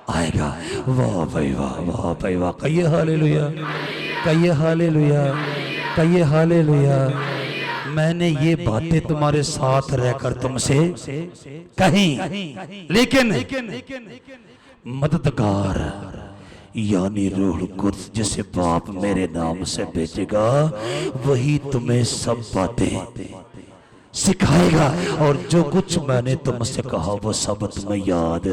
आएगा। वाह भाई वाह, वाह भाई वाह। कहिए हालेलुया। कहिए हालेलुया। कहिए हालेलुया। मैंने ये बातें तुम्हारे साथ रहकर तुमसे कही, लेकिन मददगार यानी रूह कुद्स जिसे बाप मेरे नाम से भेजेगा वही तुम्हें सब बातें सिखाएगा और जो कुछ मैंने तुमसे कहा वो सब तुम्हें याद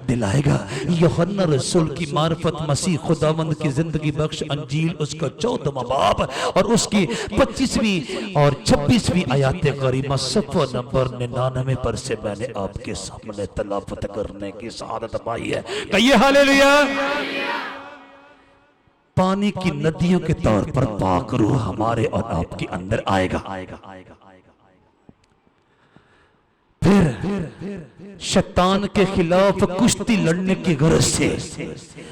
दिलाएगा। यूहन्ना रसूल की मार्फत मसीह खुदावंद की जिंदगी बख्श अंजील उसका 14वां बाब और उसकी 25वीं और 26वीं आयात करीमा सफ़ा नंबर 99 पर से मैंने आपके सामने तलावत करने की सआदत पाई है। कहिए हालेलुया। पानी की नदियों के तौर पर पाक रूह हमारे और आपके अंदर आएगा। फिर शैतान के खिलाफ कुश्ती लड़ने की गरज से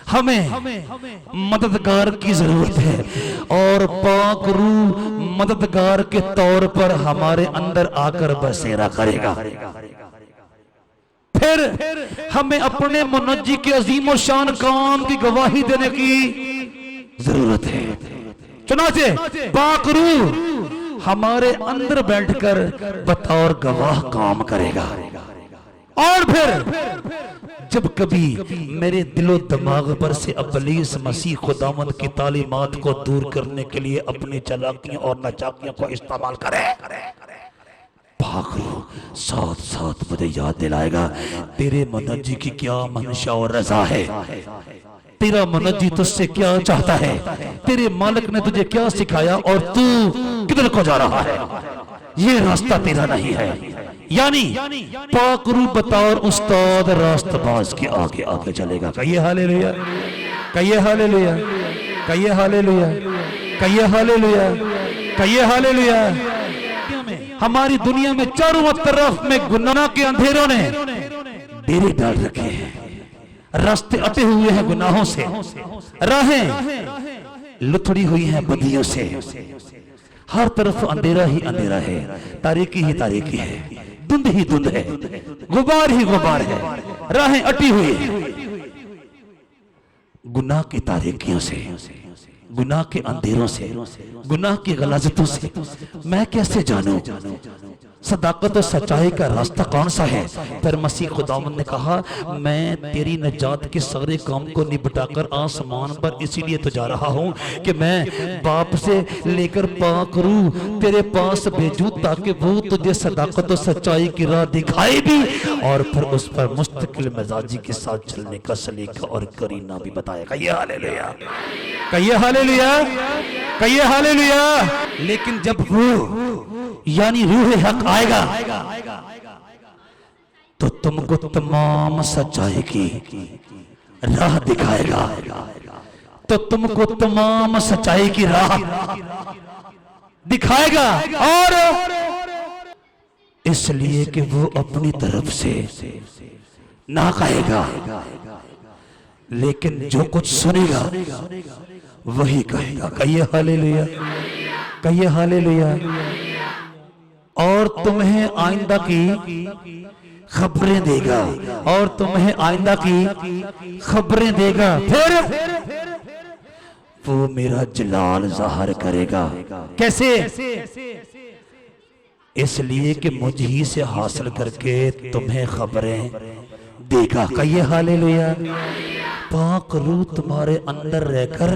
हमें मददगार की जरूरत है, और पाक रूह मददगार के तौर पर हमारे अंदर आकर बसेरा करेगा। फिर हमें अपने मुनज्जी के अजीम और शान काम की गवाही देने की जरूरत है। चुनाचे पाक रूह हमारे अंदर बैठकर बतौर गवाह काम करेगा। और फिर जब कभी मेरे दिलो दिमाग पर से इब्लीस मसीह खुदावंद की तालीमात को दूर करने के लिए अपनी चालाकियों और नाचाकियों को इस्तेमाल करे, पाक रूह साथ साथ मुझे याद दिलाएगा तेरे मुनज्जी की क्या मंशा और रजा है, तेरा मुनज्जी तुझसे क्या चाहता है, तेरे मालिक ने तुझे क्या सिखाया और तू किधर को जा रहा है। ये रास्ता तेरा नहीं है। यानी पाक रूह बतौर उस्ताद रास्तबाज के आगे आगे चलेगा। कहिए हालेलुया, कहिए हालेलुया, कहिए हालेलुया, कहिए हालेलुया, कहिए हालेलुया। हमारी दुनिया में चारों तरफ में गुनाह के अंधेरों ने डेरे डाल रखे हैं, रास्ते अटे हुए हैं गुनाहों से, राहें लुथड़ी हुई हैं बदियों से, हर तरफ अंधेरा ही अंधेरा है, तारीकी ही तारीकी है, धुंध ही धुंध है, गुबार ही गुबार है, राहें अटी हुई है गुनाह की तारीकियों से, गुनाह के अंधेरों से, गुनाह की गलाजतों से। मैं कैसे जानूं सदाकत और सच्चाई का रास्ता कौन सा है। फिर मसीह खुदावंद ने कहा मैं तेरी नजात के सारे काम को निपटाकर आसमान पर इसीलिए तो जा रहा हूं कि मैं बाप से लेकर पाक रूह तेरे पास भेजूं ताकि वो तुझे सदाकत और सच्चाई की राह दिखाए भी और फिर उस पर मुस्तकिल मिजाजी के साथ चलने का सलीका और करीना भी बताएगा। कहिए हालेलुया, कहिए हालेलुया, कहिए हालेलुया। लेकिन जब वो यानी रूह हक आएगा तो तुमको तमाम सच्चाई की राह दिखाएगा, तो तुमको तमाम सच्चाई की राह दिखाएगा। और इसलिए कि वो अपनी तरफ से ना कहेगा, लेकिन जो कुछ सुनेगा वही कहेगा। कहिए हालेलुया, कहिए हालेलुया। और तुम्हें आइंदा की खबरें देगा, और तुम्हें आइंदा की खबरें देगा। फिर वो मेरा जलाल ज़ाहिर करेगा। कैसे? इसलिए कि मुझ ही से हासिल करके तुम्हें खबरें देगा। कहिए हालेलुया। पाक रूह तुम्हारे अंदर रहकर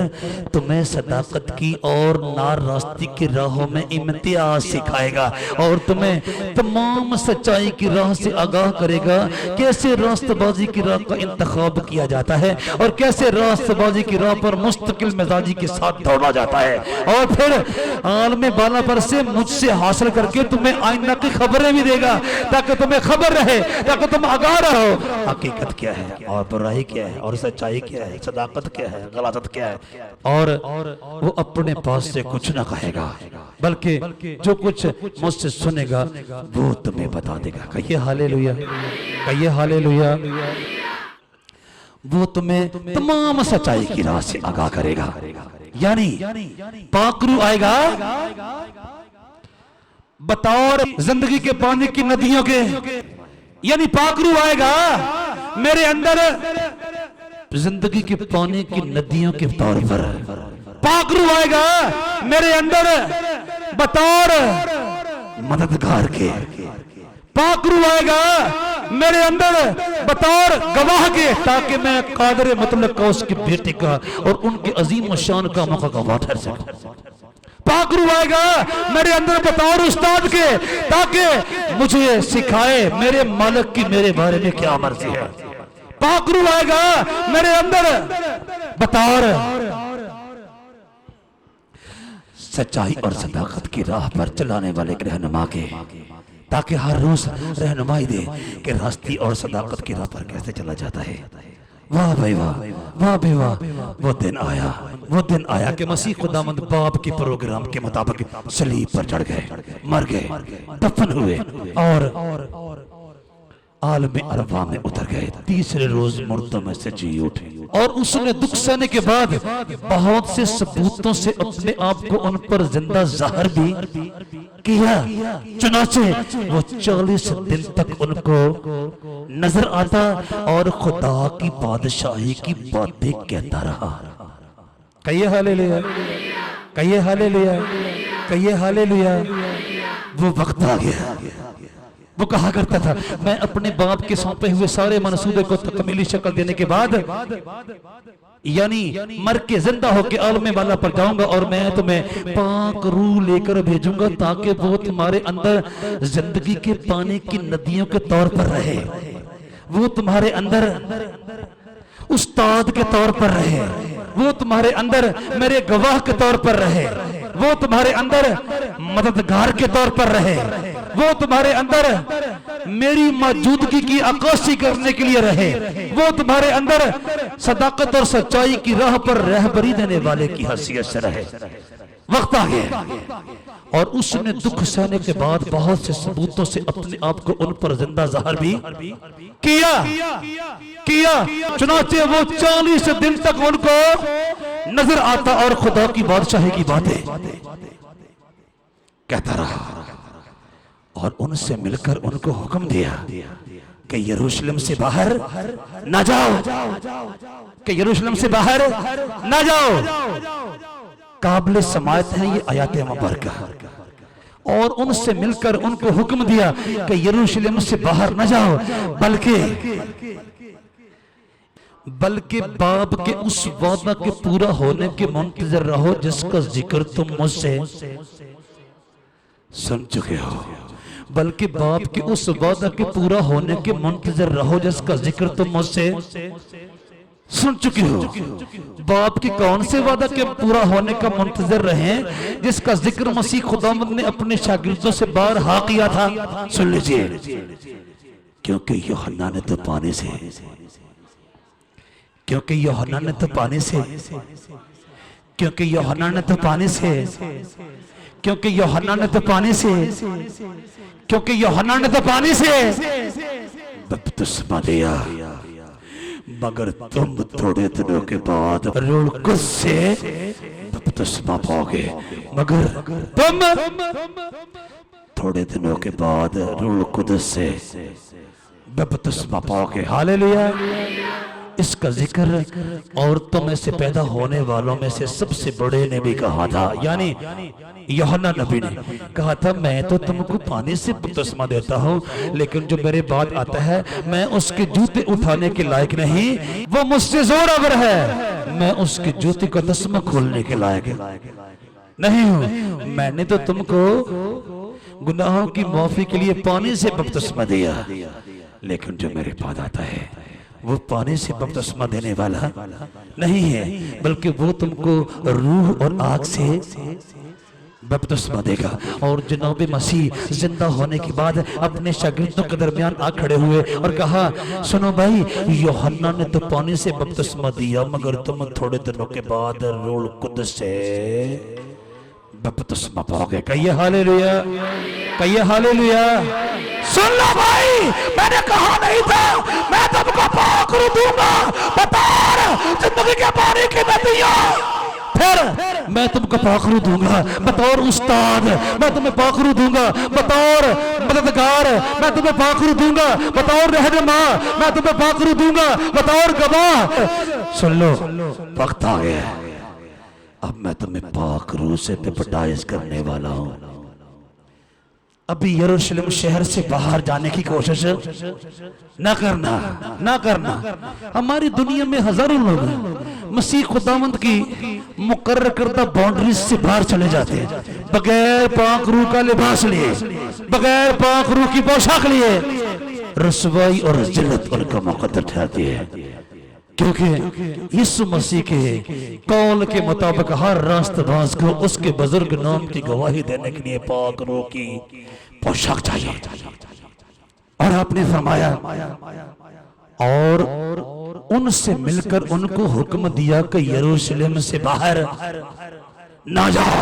तुम्हें सदाकत की और नार रास्ते की राहों में इम्तियाज सिखाएगा और तुम्हें तमाम सच्चाई की राह से आगाह करेगा। कैसे रास्तबाजी की राह का इंतखाब किया जाता है और कैसे रास्तबाजी की राह पर मुस्तकिल मिजाजी के साथ दौड़ा जाता है। और फिर आलम बाला पर से मुझसे हासिल करके तुम्हें आइंदा की खबरें भी देगा ताकि तुम्हें खबर रहे, ताकि तुम आगाह रहो हकीकत क्या है और बुराई क्या है और सच्चाई क्या है, सदाकत क्या है, गलाजत क्या है। और वो अपने पास से कुछ ना कहेगा बल्कि जो कुछ मुझसे सुनेगा वो तुम्हें बता देगा। कहिए हालेलुया, कहिए हालेलुया। वो तुम्हें तमाम सच्चाई की राह से आगाह करेगा। यानी पाक रूह आएगा बतौर जिंदगी के पानी की नदियों के, यानी पाक रूह आएगा मेरे अंदर जिंदगी के पानी की नदियों के तौर पर। पाक रूह आएगा मेरे अंदर बतौर मददगार के। पाक रूह आएगा मेरे अंदर बतौर गवाह के, ताकि मैं कादर मतलब का उसके बेटे का और उनके अजीम शान का मौका गवाह ठहर सकूं। पाक रूह आएगा मेरे अंदर बतौर उस्ताद के, ताकि मुझे सिखाए मेरे मालिक की मेरे बारे में क्या मर्जी है। पाक रूह आएगा मेरे अंदर बतौर सच्चाई और सदाकत की राह पर चलाने वाले रहनुमा के, ताकि हर रोज रहनुमाई दे कि रास्ते और सदाकत की राह पर कैसे चला जाता है। वाह भाई वाह, वाह भाई वाह। वो दिन आया, वो दिन आया कि मसीह खुदावंद बाप के प्रोग्राम के मुताबिक सलीब पर चढ़ गए, मर गए, दफन हुए और आलम अरवा में उतर गए। तीसरे रोज मुर्दों में से जी उठे और उसने दुख सहने के बाद बहुत से सबूतों से अपने आप को उन पर जिंदा ज़ाहिर भी किया। चुनाचे वो 40 दिन तक उनको नजर आता और खुदा की बादशाही की बातें कहता रहा। कहिए हालेलुया, कहिए हालेलुया, कहिए हालेलुया। वो वक्त आ गया, वो कहा करता था मैं अपने बाप के सौंपे हुए सारे मंसूबे को तकमीली शक्ल देने के बाद यानी मर के जिंदा होके आलम वाला पर जाऊंगा और मैं तुम्हें पाक रूह लेकर भेजूंगा ताकि वो तुम्हारे अंदर जिंदगी के पानी की नदियों के तौर पर रहे, वो तुम्हारे अंदर उस्ताद के तौर पर रहे, वो तुम्हारे अंदर मेरे गवाह के तौर पर रहे, वो तुम्हारे अंदर मददगार के तौर पर रहे, वो तुम्हारे अंदर मेरी मौजूदगी की अक्कासी करने के लिए रहे, वो तुम्हारे अंदर सदाकत और सच्चाई की राह पर रहबरी देने वाले की हैसियत से रहे। वक्त आ गया और उसने दुख सहने के बाद बहुत से सबूतों से अपने आप को उन पर जिंदा ज़ाहिर भी किया। चुनाचे वो 40 दिन तक उनको नजर आता और खुदा की बादशाही की बातें कहता रहा और उनसे मिलकर उनको हुक्म दिया कि यरूशलेम से बाहर ना जाओ, कि यरूशलेम से बाहर ना जाओ। काबिल समायत है ये आयत मुबारका। और उनसे मिलकर उनको हुक्म दिया कि यरूशलेम से बाहर न जाओ बल्कि बाप के उस वादा के पूरा होने के मुंतजर रहो जिसका जिक्र तुम मुझसे सुन चुके हो। बल्कि बाप के उस वादा के पूरा होने के मुंतजर रहो जिसका जिक्र तुम मुझसे सुन चुके हो। बाप के कौन से वादा के पूरा होने का मुंतजर रहे जिसका जिक्र मसीह खुदावंद ने अपने शागिर्दों से बारहा किया था। सुन लीजिए, क्योंकि यूहन्ना ने तो पानी से, क्योंकि यूहन्ना ने तो पानी से, क्योंकि यूहन्ना ने तो पानी से, क्योंकि यूहन्ना ने तो पानी से, क्योंकि यूहन्ना ने तो पानी से बपतिस्मा दिया, मगर तुम थोड़े दिनों के बाद रूह कुद्स से बपतिस्मा पाओगे। मगर तुम थोड़े दिनों के बाद रूह कुद्स से बपतिस्मा पाओगे। हालेलुया। इसका जिक्र औरतों में से पैदा होने वालों में से सबसे बड़े ने भी कहा था, यानी यूहन्ना नबी ने कहा था मैं तो तुमको पानी से बपतिस्मा देता हूँ, लेकिन जो मेरे बाद आता है मैं उसके जूते उठाने के लायक नहीं, वो मुझसे जोरावर है, मैं उसके जूते का तस्मा खोलने के लायक नहीं हूँ। मैंने तो तुमको गुनाहों की माफी के लिए पानी से बपतिस्मा दिया, लेकिन जो मेरे बाद आता है वो पानी से बपतिस्मा देने वाला नहीं है, बल्कि वो तुमको रूह और आग से बपतिस्मा देगा। और जनाब मसीह जिंदा होने के बाद अपने शागिर्दों के दरमियान आ खड़े हुए और कहा सुनो भाई, यूहन्ना ने तो पानी से बपतिस्मा दिया, मगर तुम थोड़े दिनों के बाद रूह कुद्स से बपतिस्मा पाओगे। कहिए हालेलुया, कहिए हालेलुया। सुन लो भाई, मैंने कहा नहीं था मैं तुमको पाक रूह दूंगा बतौर जिंदगी के पानी की नदियां, फिर मैं तुमको पाक रूह दूंगा बतौर उस्ताद, मैं तुम्हें पाक रूह दूंगा बतौर मददगार, मैं तुम्हें पाक रूह दूंगा बतौर रहनुमा, मैं तुम्हें पाक रूह दूंगा बतौर गवाह। सुन लो, वक्त आ गया, अब मैं तुम्हें पाक रूह से बैप्टाइज करने वाला हूं। अभी यरूशलेम शहर से बाहर जाने की कोशिश ना करना, ना करना। हमारी दुनिया में हजारों लोग हैं मसीह खुदावंद की मुकर्रर करदा बाउंड्रीज से बाहर चले जाते हैं, बगैर पाक रूह का लिबास लिए, बगैर पाक रूह की पोशाक लिए। रसवाई और जिल्लत उनका मुकद्दर ठहरती है, क्योंकि यीशु मसीह के कौल के मुताबिक हर रास्तबाज को उसके बुजुर्ग नाम की गवाही देने के लिए पाक रूह की पोशाक चाहिए। और आपने फरमाया और उनसे मिलकर उनको हुक्म दिया कि यरूशलेम से बाहर ना जाओ,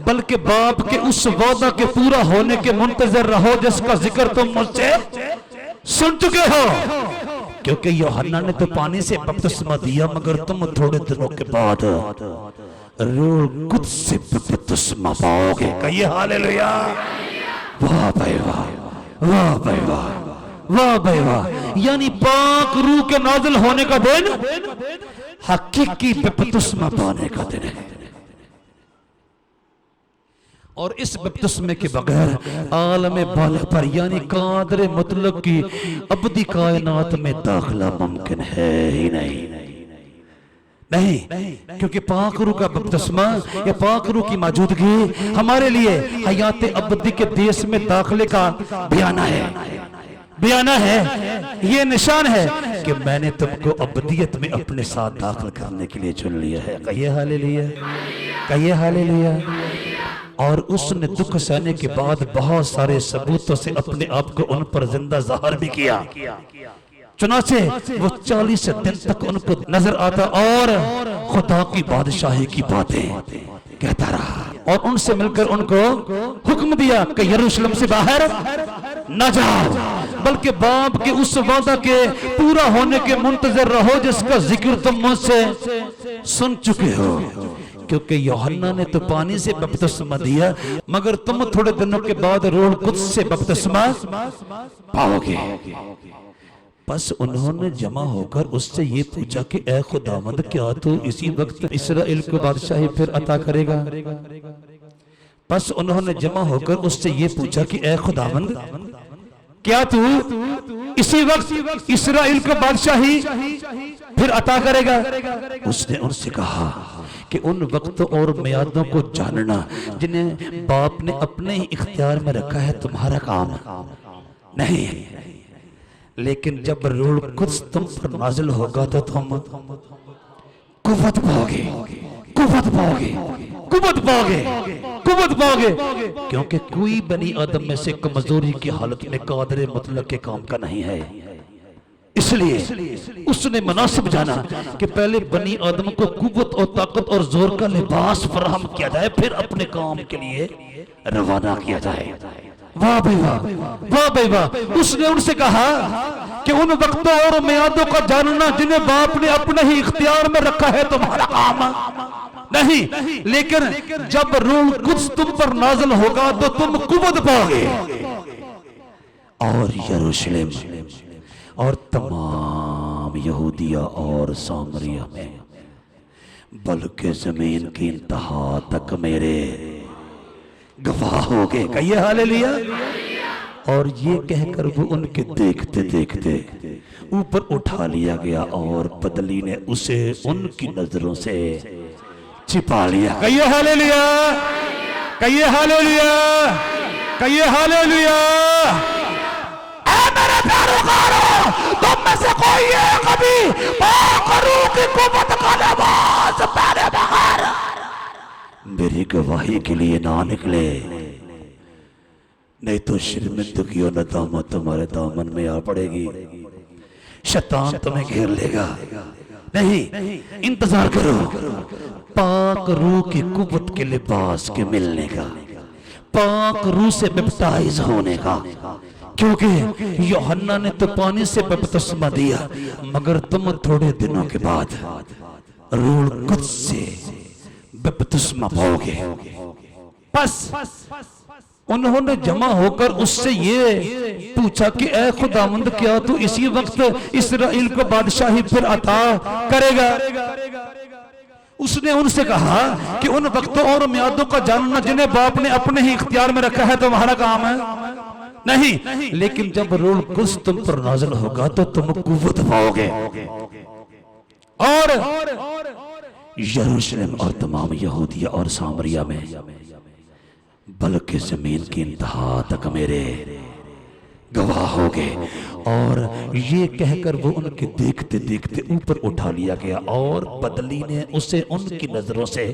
बल्कि बाप के उस वादा के पूरा होने के मुंतजर रहो जिसका जिक्र तुम मुझसे सुन चुके हो, क्योंकि यूहन्ना ने तो पानी से बपतिस्मा दिया, मगर तुम थोड़े दिनों के बाद रूह कुद्स से बपतिस्मा पाओगे। कहिए हालेलुया। वाह भाई वाह, वाह भाई वाह, वाह भाई वाह। यानी पाक रूह के नाज़िल होने का दिन हकीकी बपतिस्मा पाने का दिन है। और इस बपतिस्मे के बगैर आलम बाला पर यानी कादर मुतलक की अबदी कायनात में दाखिला मुमकिन है ही नहीं, क्योंकि पाक रूह का बपतिस्मा या पाक रूह की मौजूदगी हमारे लिए हयात अबदी के देश में दाखिले का बयाना है। ये निशान है कि मैंने तुमको अबदियत में अपने साथ दाखिल करने के लिए चुन लिया है। कहिए हालेलुया, कहिए हालेलुया। और उसने दुख सहने के बाद बहुत सारे सबूतों से अपने आप को उन पर जिंदा ज़ाहिर भी किया। चुनाचे वो 40 दिन तक उनको नजर आता और खुदा की बादशाही की बातें कहता रहा, और उनसे मिलकर उनको हुक्म दिया कि यरूशलेम से बाहर न जाओ, बल्कि बाप के उस वादा के पूरा होने के मुंतजर रहो जिसका जिक्र तुम मुझसे सुन चुके हो। क्योंकि यूहन्ना ने तो पानी से बपतिस्मा दिया, मगर तुम थोड़े दिनों के बाद रूह कुद्स से बपतिस्मा पाओगे। बस उन्होंने जमा होकर उससे ये पूछा कि ए खुदावंद, क्या तू इसी वक्त इस्राएल को बादशाही फिर अता करेगा? बस उन्होंने जमा होकर उससे ये पूछा कि ए खुदावंद, क्या तू इसी वक्त इस्राएल को बादशाही फिर अता करेगा? उसने उनसे कहा कि उन वक्तों और मियादों को जानना जिन्हें बाप ने अपने ही इख्तियार में रखा है तुम्हारा काम नहीं, लेकिन जब रूह कुद्स तुम पर नाजिल होगा तो तुम कुव्वत पाओगे, कुव्वत पाओगे, कुव्वत पाओगे, कुव्वत पाओगे। क्योंकि कोई बनी आदम में से कमजोरी की हालत में कादर मुतलक के काम का नहीं है। इसलिए उसने मुनासिब जाना कि पहले बनी आदम को कुव्वत और ताकत और जोर का लिबास फराहम किया जाए, फिर अपने काम के लिए रवाना किया जाए। वाह भाई वाह, वाह भाई वाह। उसने उनसे कहा कि उन वक्तों और मियादों का जानना जिन्हें बाप ने अपने ही इख्तियार में रखा है तुम्हारा काम नहीं, लेकिन जब रूह कुद्स तुम पर नाज़िल होगा तो तुम कुव्वत पाओगे, और यरूशलेम और तमाम यहूदिया और सामरिया में बल्कि जमीन की इंतहा तक मेरे गवाह हो गए। कहिए हालेलुया। और ये कहकर वो उनके देखते देखते ऊपर उठा लिया गया और बदली ने उसे उनकी नजरों से छिपा लिया। कहिए हालेलुया, कहिए हालेलुया, कहिए हालेलुया। मेरे पैरोकारों, तुम में से कोई है कभी पाक रूह की कुव्वत का लिबास पहने बगैर मेरी गवाही के लिए ना निकले, नहीं तो शर्मिंदगी और नदामत तुम्हारे दामन में आ पड़ेगी, शैतान तुम्हें घेर लेगा। नहीं, इंतजार करो पाक रूह की कुव्वत के लिबास के मिलने का, पाक रूह से बैप्टाइज होने का। क्योंकि यूहन्ना ने तो पानी से बपतिस्मा दिया, मगर तुम थोड़े दिनों के बाद रूह कुद्स से बपतिस्मा पाओगे। बस उन्होंने जमा होकर उससे ये पूछा कि ए खुदावंद, क्या तू इसी वक्त इस्राएल को बादशाही फिर अता करेगा? उसने उनसे कहा कि उन वक्तों और मियादों का जानना जिन्हें बाप ने अपने ही इख्तियार में रखा है तुम्हारा काम है नहीं, लेकिन जब रूह कुद्स तुम पर नाज़िल होगा तो तुम कुव्वत पाओगे, और यरूशलेम और तमाम यहूदिया और सामरिया में बल्कि जमीन की इंतहा तक मेरे गवाह हो गए। और ये कहकर वो उनके देखते देखते ऊपर उठा लिया गया और बदली ने उसे उनकी नजरों से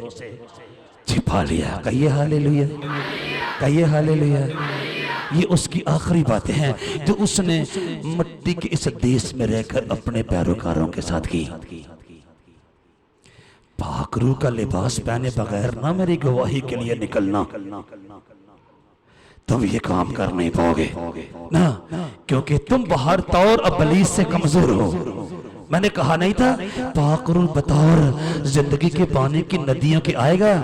छिपा लिया। कहिए हालेलुया, कहिए हालेलुया। ये उसकी आखिरी बातें हैं जो उसने मिट्टी के इस देश में रहकर अपने पैरोकारों के साथ की। पाक रूह का लिबास पहने बगैर ना मेरी गवाही के लिए निकलना, तुम ये काम कर नहीं पाओगे ना, क्योंकि तुम बाहर तौर अबलीस से कमजोर हो। मैंने कहा नहीं था पाकरू बतौर जिंदगी के पानी की नदियों के आएगा,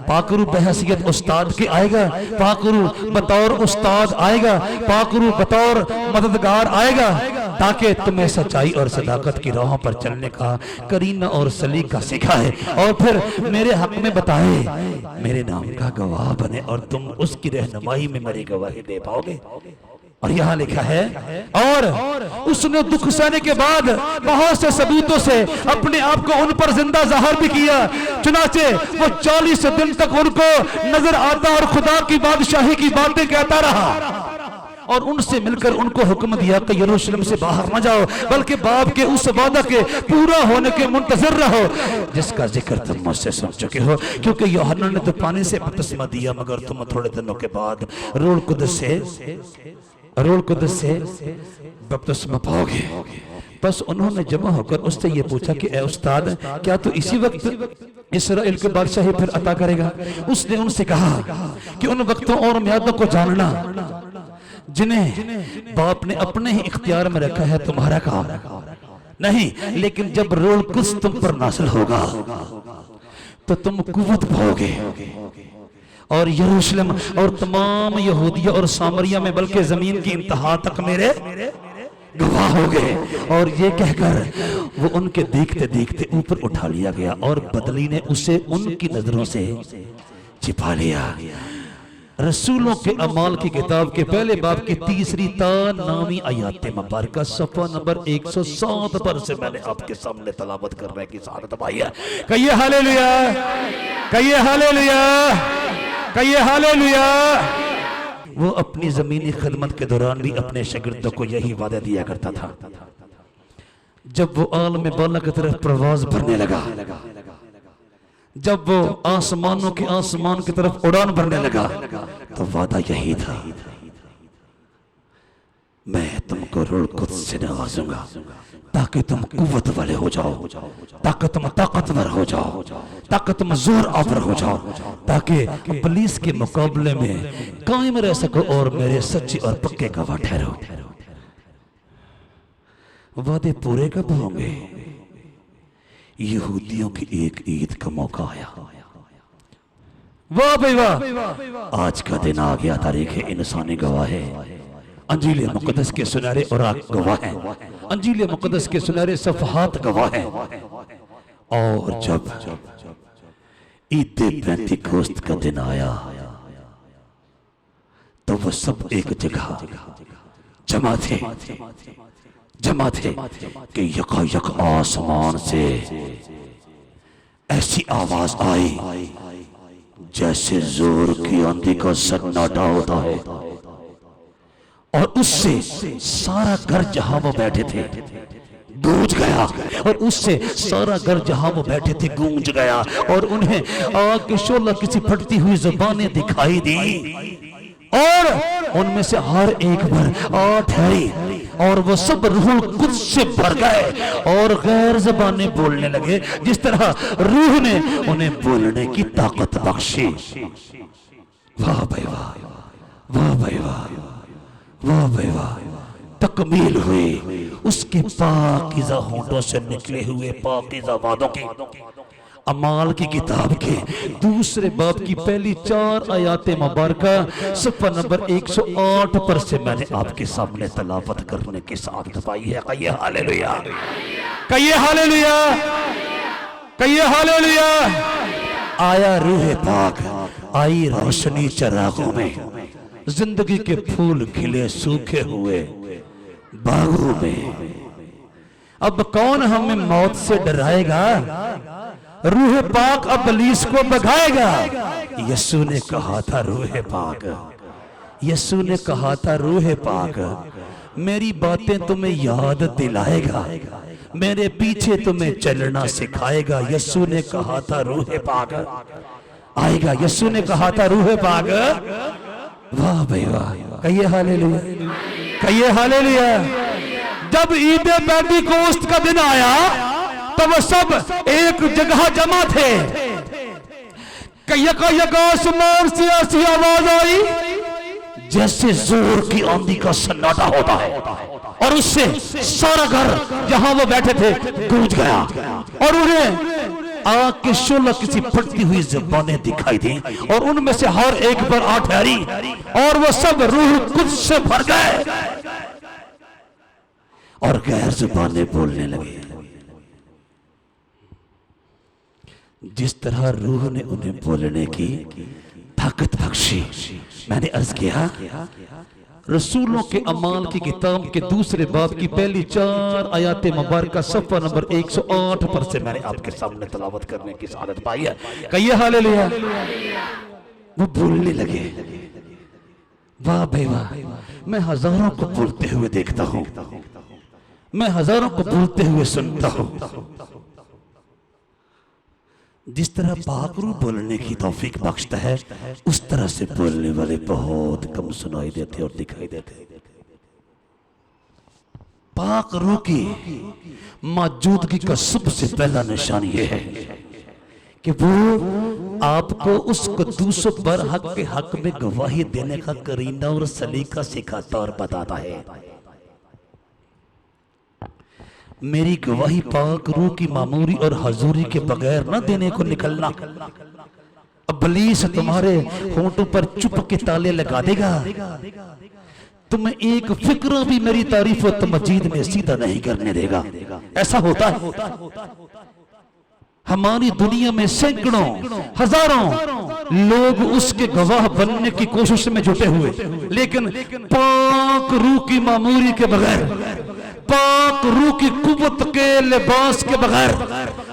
पाकरू बहैसियत उस्ताद के आएगा, पाकरू बतौर उस्ताद आएगा, पाकरू बतौर मददगार आएगा, ताकि तुम्हें सच्चाई और सदाकत की राहों पर चलने का करीना और सलीका सिखाए और फिर मेरे हक में बताए, मेरे नाम का गवाह बने और तुम उसकी रहनुमाई में मेरी गवाही दे पाओगे। और यहाँ लिखा है और उसने दुख सहने के बाद बहुत से सबूतों से अपने आप को उन पर जिंदा जाहिर भी किया। चुनाचे वो 40 दिन तक उनको नजर आता और खुदा की बादशाही की बातें कहता रहा और उनसे मिलकर उनको हुक्म दिया कि यरूशलेम से बाहर न जाओ, बल्कि बाप के उस वादा के पूरा होने के मुंतजर रहो जिसका जिक्र तुम मुझसे सुन चुके हो। क्योंकि यूहन्ना ने तो पानी से बपतिस्मा दिया, मगर तुम थोड़े दिनों के बाद रूह कुदस से बपतिस्मा पाओगे। बस उन्होंने जमा होकर उससे ये पूछा कि ए उस्ताद, क्या तू इसी वक्त इस्राएल की बादशाही फिर अता करेगा? उसने उनसे कहा कि उन वक्तों और मियादों को जानना जिन्हें बाप ने अपने ही इख्तियार में रखा है तुम्हारा काम नहीं, लेकिन जब रूह कुछ तुम पर नाज़िल होगा तो तुम कुव्वत पाओगे और यरूशलेम और तमाम यहूदिया और सामरिया में बल्कि जमीन की इंतहा तक मेरे गवाह हो गए। और ये कहकर वो उनके देखते देखते ऊपर उठा लिया गया और बदली ने उसे उनकी नजरों से छिपा लिया। रसूलों के अमाल की किताब के पहले बाब की 3री नामी आयात मुबारका सफ़ा नंबर 107 पर से मैंने आपके सामने तलावत करने की सआदत पाई है। कहिए हालेलुया, कहिए हालेलुया, कहिए हालेलुया। वो अपनी जमीनी खिदमत के दौरान भी अपने शागिर्दों को यही वादा दिया करता था। जब वो आलम बाला की तरफ प्रवास भरने लगा, जब वो आसमानों के आसमान की तरफ उड़ान भरने लगा, तो वादा यही था, मैं तुमको रूह कुद्स से नवाजूंगा ताकि तुम कुव्वत वाले हो जाओ, ताकि तुम ताकतवर हो जाओ, ताकि तुम जोर आवर हो जाओ, ताकि पुलिस के मुकाबले में कायम रह सको और मेरे सच्चे और पक्के गवाह ठहरो। वादे पूरे कब होंगे? यहूदियों की एक ईद का मौका आया। वाह भाई वाह, आज का दिन आ गया। तारीख इंसानी गवाह है, अंजील मुकद्दस के सुनहरे औराक गवाह हैं, अंजील मुकद्दस के सुनहरे सफ़हात गवाह हैं। और जब ईद पेंतिकोस्त का दिन आया तो वो सब एक जगह जमा थे कि यकायक आसमान से ऐसी आवाज आई जैसे जोर की आंधी का सन्नाटा होता है, और उससे सारा घर जहां वो बैठे थे गूंज गया, और उससे सारा घर जहां वो बैठे थे गूंज गया, और उन्हें आग के शोला किसी फटती हुई ज़बानें दिखाई दी और उनमें से हर एक पर आ ठहरी, और वो सब रूह कुद्स से भर गए और गैर ज़बानें बोलने लगे जिस तरह रूह ने उन्हें बोलने की ताकत बख्शी। वाह भाई वाह, वाह भाई वाह, वाह भाई वाह। तकमील हुई उसके पाकीज़ा होंठों से निकले हुए पाकीज़ा वादों की। अमाल की किताब के 2 बाब की पहली 4 आयात मुबारका सफ़ा नंबर 108 पर से मैंने आपके सामने तलावत करने की सआदत पाई है। कहिए हालेलुया, कहिए हालेलुया, कहिए हालेलुया। आया रूह पाक, आई रोशनी चरागों में, जिंदगी के फूल खिले सूखे हुए बागों में। अब कौन हमें मौत से डराएगा? रूह पाक अब इब्लीस को भगाएगा। यीशु ने कहा था रूह पाक, यीशु ने कहा था रूह पाक मेरी बातें तुम्हें याद दिलाएगा, मेरे पीछे तुम्हें चलना सिखाएगा। यीशु ने कहा था रूह पाक आएगा, यीशु ने कहा था रूह पाक। वाह भाई वाह, कहिए हालेलुया, कहिए हालेलुया। जब ईद पेंतिकोस्त का दिन आया तो वो सब एक जगह जमा थे। यका आसमान से ऐसी आवाज आई जैसे जोर की आंधी का सन्नाटा होता है और उससे सारा घर जहां वो बैठे थे गूंज गया और उन्हें आग के शोला किसी फटती हुई ज़बानें दिखाई दी और उनमें से हर एक पर आ ठहरी और वो सब रूह कुछ से भर गए और गैर ज़बानें बोलने लगे। जिस तरह रूह ने उन्हें बोलने की ताकत बख्शी, मैंने अर्ज किया रसूलों के अमाल की किताब के दूसरे बाब की पहली 4 आयात मुबारका सफ़ा नंबर 108 पर से मैंने आपके सामने तलावत करने की सआदत पाई है। कहिए हालेलुया। वो बोलने लगे, वाह भाई वाह, मैं हजारों को बोलते हुए देखता हूं, मैं हजारों को बोलते हुए सुनता हूं। जिस तरह पाक रूह बोलने की तौफीक बख्शता है उस तरह से बोलने वाले बहुत कम सुनाई देते और दिखाई देते। पाक रूह की मौजूदगी का सबसे पहला निशान यह है कि वो आपको उस कद्दूस बरहक के हक में गवाही देने का करीना और सलीका सिखाता और बताता है। मेरी गवाही पाक रूह की मामूरी और हजूरी के बगैर न देने को निकलना। इब्लीस तुम्हारे होंठों पर चुप के ताले लगा देगा, तुम्हें एक फिक्र भी मेरी तारीफ और तमजीद में सीधा नहीं करने देगा। ऐसा होता है। हमारी दुनिया में सैकड़ों हजारों लोग उसके गवाह बनने की कोशिश में जुटे हुए, लेकिन पाक रूह की मामूरी के बगैर, पाक रूह की कुव्वत के लिबास के बगैर,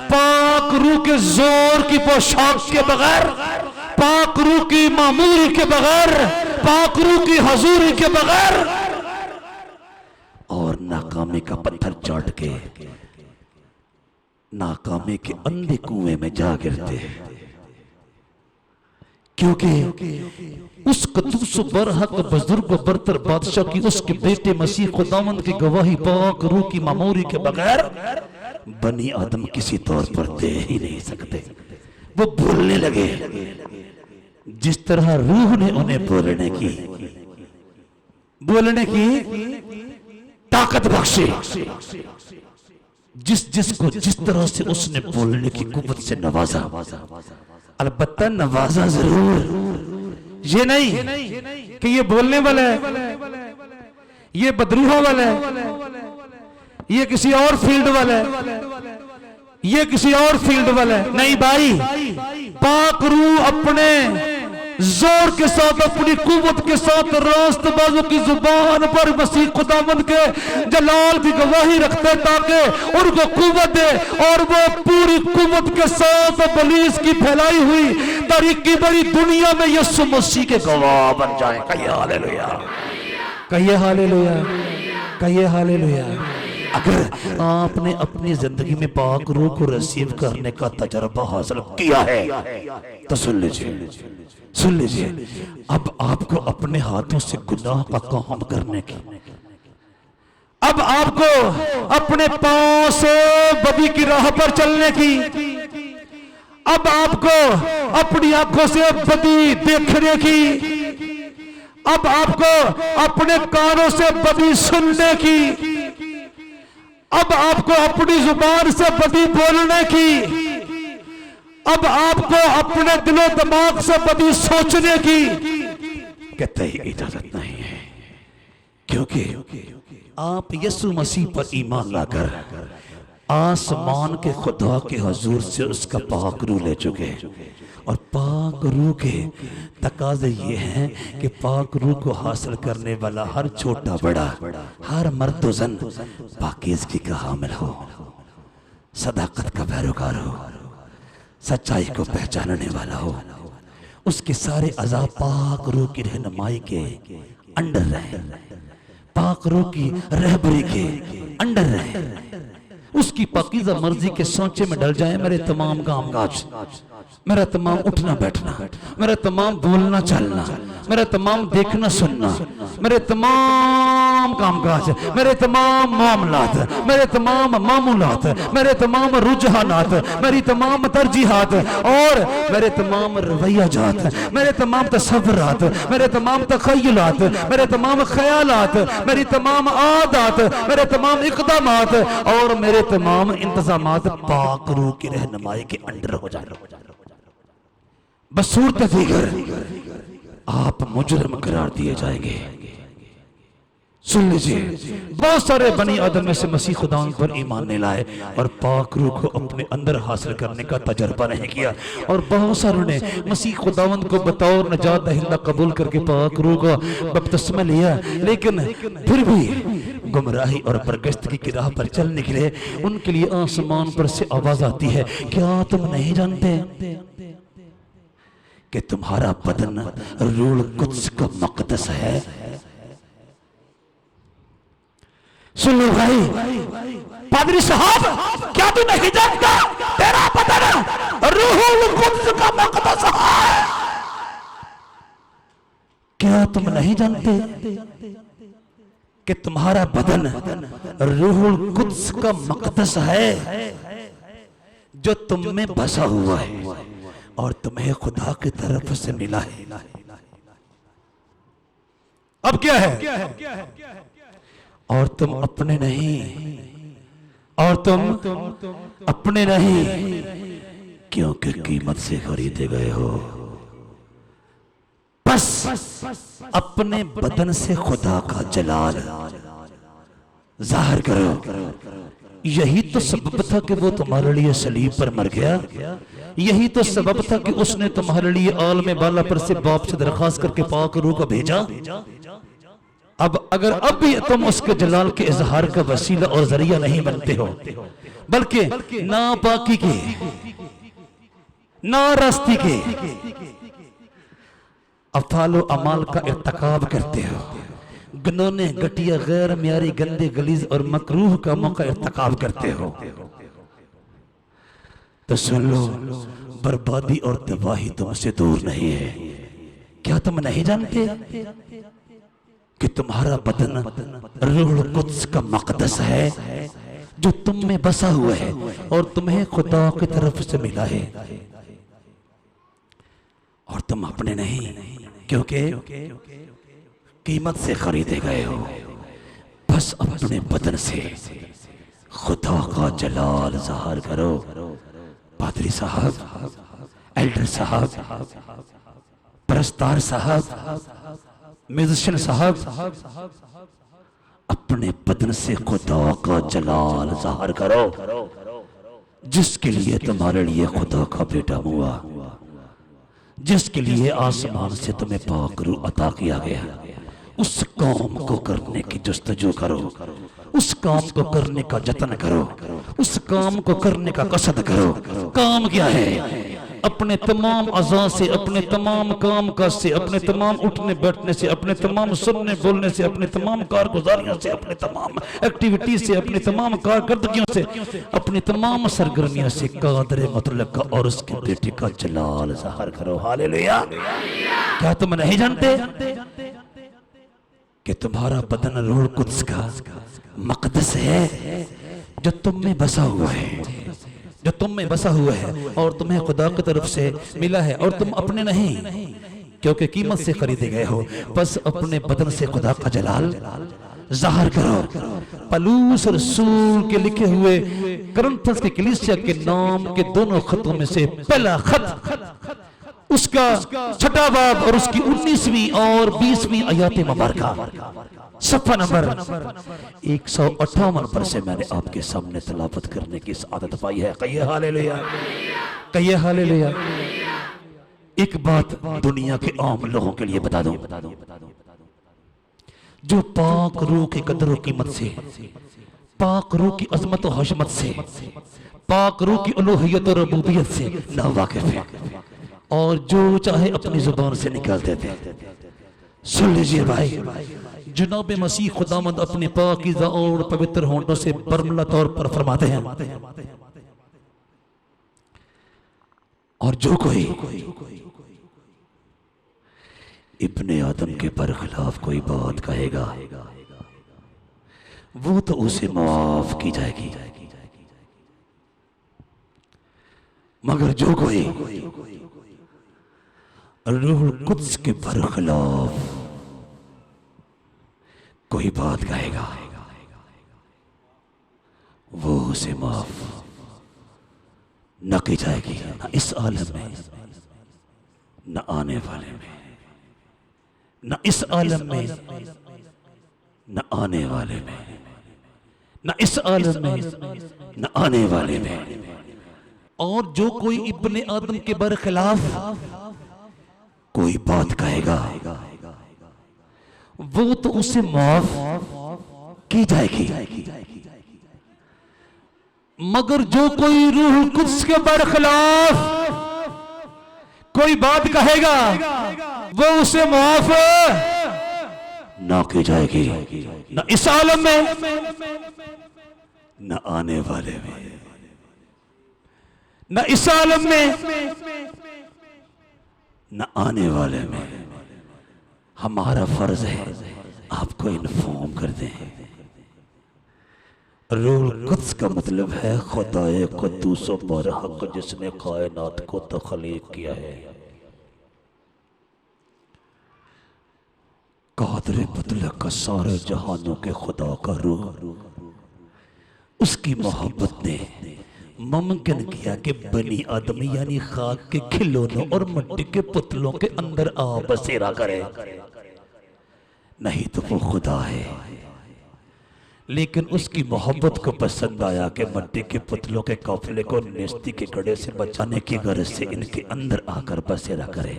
पाक रूह के जोर की पोशाक के बगैर, पाक रूह की मामूरी के बगैर, पाक रूह की हजूरी के बगैर और नाकामी का पत्थर चाट के नाकामी के अंधे कुएं में जा गिरते, क्योंकि उस कद्दूस बरहक बुजुर्ग बरतर बादशाह की उसके बेटे मसीह खुदावंद की गवाही पाक रूह की मामूरी के बगैर बनी आदम किसी तौर पर दे ही नहीं सकते। वो बोलने लगे जिस तरह रूह ने उन्हें बोलने की ताकत बख्शी, जिसको जिस तरह से उसने बोलने की कुव्वत से नवाजा। अलबत्ता नवाजा जरूर, ये नहीं कि ये बोलने वाला है, ये बदरूहा वाला है, ये किसी और फील्ड वाला है, ये किसी और फील्ड वाला है। नहीं भाई, पाक रूह अपने जोर के साथ, अपनी कुव्वत के साथ रास्तबाजों की जुबान पर मसीह खुदावंद के जलाल की गवाही रखते ताकि उनको कुव्वत दे और वो पूरी कुव्वत के साथ इब्लीस की फैलाई हुई तरीकी बड़ी दुनिया में यीशु मसीह के गवाह बन जाए। कहिए हालेलुया, कहिए हालेलुया, कहिए हालेलुया। अगर आपने अपनी जिंदगी में पाक रूह को रिसीव करने का तजर्बा हासिल किया है तो सुन लीजिए, सुन लीजिए, अब आपको अपने हाथों से गुनाह का काम करने की, अब आपको अपने पांव से बदी की राह पर चलने की, अब आपको अपनी आंखों से बदी देखने की, अब आपको अपने कानों से बदी सुनने की, अब आपको अपनी जुबान से बदी बोलने की, अब आपको अपने दिलो दिमाग से बदी सोचने की कहते ही इजाजत नहीं है, क्योंकि आप यीशु मसीह पर ईमान लाकर आसमान के खुदा के हुजूर से उसका पाक रूह ले चुके हैं। और पाक रूह के तकाजे ये हैं कि पाक रूह को हासिल करने वाला हर छोटा बड़ा, हर मर्द जन पाकीज़गी का हामिल हो, सदाकत का पैरोकार हो, सच्चाई को पहचानने वाला हो, उसके सारे अज़ाब पाक रूह की रहनुमाई के अंडर रहे, पाक रूह की रहबरी के अंडर रहे, उसकी पाकीज़ा मर्जी के सोचे में डल जाए मेरे तमाम कामकाज। मेरा तमाम उठना बैठना, मेरा तमाम बोलना चलना, मेरा तमाम देखना सुनना, मेरे तमाम कामकाज, मेरे तमाम मामलात, मेरे तमाम मामूलात, मेरे तमाम रुझानात, मेरी तमाम तरजीहात और मेरे तमाम रवैया जात, मेरे तमाम तसव्वुरात, मेरे तमाम तखय्युलात, मेरे तमाम ख्यालात, मेरी तमाम आदात, मेरे तमाम इक़दामात और मेरे तमाम इंतजामात पाक रूह की रहनुमाई के अंडर हो जाए। बसूरत दीगर आप मुजरिम करार दिए जाएंगे। सुन लीजिए, बहुत सारे बनी आदम में से मसीह खुदा पर ईमान नहीं लाए और पाक रूह को अपने अंदर हासिल करने का तजर्बा नहीं किया, और बहुत सारों ने मसीह खुदावंद को बतौर नजात दहिंदा कबूल करके पाक रूह का बपतिस्मा लिया, लेकिन फिर भी गुमराही और बरगश्त की राह पर चल निकले। उनके लिए आसमान पर से आवाज आती है, क्या तुम नहीं जानते कि तुम्हारा बदन रूह कुद्स का मक़दस है? सुन लो भाई, पादरी साहब, क्या तू नहीं जानता तेरा बदन रूहुल कुद्स का मक़दस है? क्या तुम नहीं जानते कि तुम्हारा बदन रूहुल कुद्स का मक़दस है जो तुम में बसा हुआ है और तुम्हें खुदा की तरफ से मिला है? अब क्या है? और तुम अपने नहीं, और तुम अपने नहीं, क्योंकि कीमत से खरीदे गए हो। बस अपने बदन से खुदा का जलाल जाहिर करो। यही तो सबब था कि वो तुम्हारे लिए सलीब पर मर गया। यही तो सबब था कि उसने तुम्हारे लिए आलम बाला पर से बाप से दरखास्त करके पाक रूह को भेजा। अब अगर अब भी तुम उसके जलाल के इजहार का वसीला और जरिया नहीं बनते हो, बल्कि नापाकी के, नारास्ती के अफालो अमाल का इर्तिकाब करते हो, गनोने घटिया गैर म्यारी गंदे गलीज और मकरूह कामों का इर्तिकाब करते हो, तो सुन लो, बर्बादी और तबाही तुमसे दूर नहीं है। क्या तुम नहीं जानते कि तुम्हारा बदन रूह कुद्स का मक़दस है जो तुम में बसा हुआ है और तुम्हें खुदा की तरफ से मिला है, और तुम अपने नहीं, क्योंकि कीमत से खरीदे गए हो। बस अपने बदन से खुदा का जलाल ज़ाहिर करो। पादरी साहब, एल्डर साहब, परस्तार साहब, म्यूजिशियन साहब, अपने बदन से खुदा का जलाल ज़ाहिर करो, जिसके लिए तुम्हारे लिए खुदा का बेटा हुआ, जिसके लिए आसमान से तुम्हें पाक रूह अता किया गया। उस काम को करने की जस्तजू करो, उस काम को करने का जतन करो, उस काम को करने का कसद करो। काम क्या है? अपने तमाम अज़ा से, अपने तमाम काम काज से, अपने तमाम उठने बैठने से, अपने तमाम सुनने बोलने से, अपने तमाम कारगुजारियों से, अपने तमाम एक्टिविटीज से, अपने तमाम कारकर्दगियों से, अपनी तमाम सरगर्मियों से कादर मुतलक का और उसके बेटे का जलाल ज़ाहिर करो। हालेलुया। क्या तुम नहीं जानते कि तुम्हारा बदन रूह कुद्स का मक़दस है जो तुम में बसा हुआ है, जो तुम में बसा हुआ है और तुम्हें खुदा की तरफ से मिला है, और तुम अपने नहीं, क्योंकि कीमत से खरीदे गए हो। बस अपने बदन से खुदा का जलाल ज़ाहिर करो। पलूस रसूल के लिखे हुए कुरिन्थियों के कलीसिया के नाम के दोनों खतों में से पहला खत, उसका छठा बाब और उसकी 19वीं और 20वीं आयत मुबारका, सफ़ा नंबर 158 पर से मैंने आपके सामने तलावत करने की आदत पाई है। कहिए हालेलुया, कहिए हालेलुया। एक बात दुनिया के आम लोगों के लिए बता दूं, जो पाक रूह की कदर और कीमत से, पाक रूह की अजमत और हशमत से, पाक रूह की उलूहियत और रबूबियत से ना वाकिफ है और जो चाहे अपनी जुबान से निकाल देते हैं। सुन लीजिए भाई, जनाब मसीह खुदामंद अपने पाकीज़ा और पवित्र होंठों से बरमला तौर पर फरमाते हैं, और जो कोई इब्ने आदम के बरखिलाफ कोई बात कहेगा वो तो उसे माफ की जाएगी, मगर जो कोई रूहुल कुद्स के बरखिलाफ कोई बात कहेगा वो उसे माफ न की जाएगी, न इस आलम में न आने वाले में, न इस आलम में न आने वाले में, न इस आलम में न आने वाले में। और जो कोई इब्ने आदम के बरखिलाफ कोई बात कहेगा वो तो उसे माफ की जाएगी, मगर जो कोई रूहुल कुद्स के बरखिलाफ कोई बात कहेगा वो उसे माफ ना की जाएगी, न इस आलम में न आने वाले में, न इस आलम में न आने वाले में। हमारा फर्ज है आपको इन्फॉर्म कर दें। रूहुल कुद्स का मतलब है खुदाए कुद्दूस व बरहक जिसने कायनात को तख्लीक किया है। कादिर मुतलक का सारे जहानों के खुदा का रूह, उसकी मोहब्बत ने मुमकिन किया कि बनी आदम यानी खाक के खिलौनों और मिट्टी के पुतलों के अंदर आ बसेरा करे। नहीं तो वो खुदा है, लेकिन उसकी मोहब्बत को पसंद आया कि मिट्टी के पुतलों के काफिले को नेस्ती के गड़े से बचाने की गर्ज से इनके अंदर आकर बसेरा करे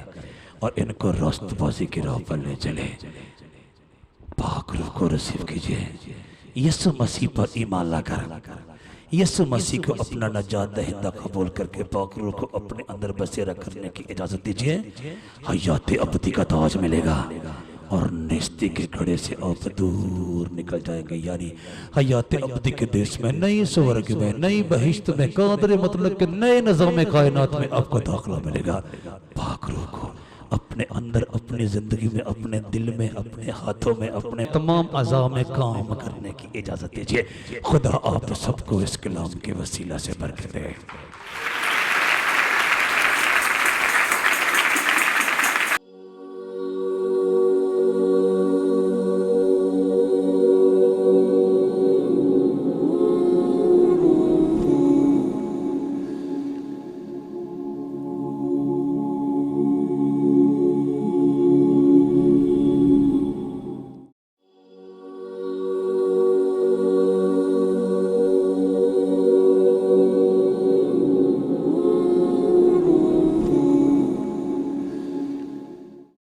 और इनको रास्तबाजी की राह पर ले चले। पाक रूह को रिसीव कीजिए, यीशु मसीह पर ईमान लाकर यीशु मसीह को अपना नजात दहिंदा कबूल करके पाक रूह को अपने अंदर बसेरा करने की इजाजत दीजिए। हयात अबदी का ताज मिलेगा और नेस्ती के घड़े से आप दूर निकल जाएंगे, यानी हयात अबदी के देश में, नई स्वर्ग में, नई बहिश्त में, कादर मतलब के नए निज़ाम कायनात में आपको दाखिला मिलेगा। पाक रूह को अपने अंदर, अपनी जिंदगी में, अपने दिल में, अपने हाथों में, अपने तमाम अज़ा में काम करने की इजाजत दीजिए। खुदा आप सबको इस कलाम के वसीला से बरकत दे।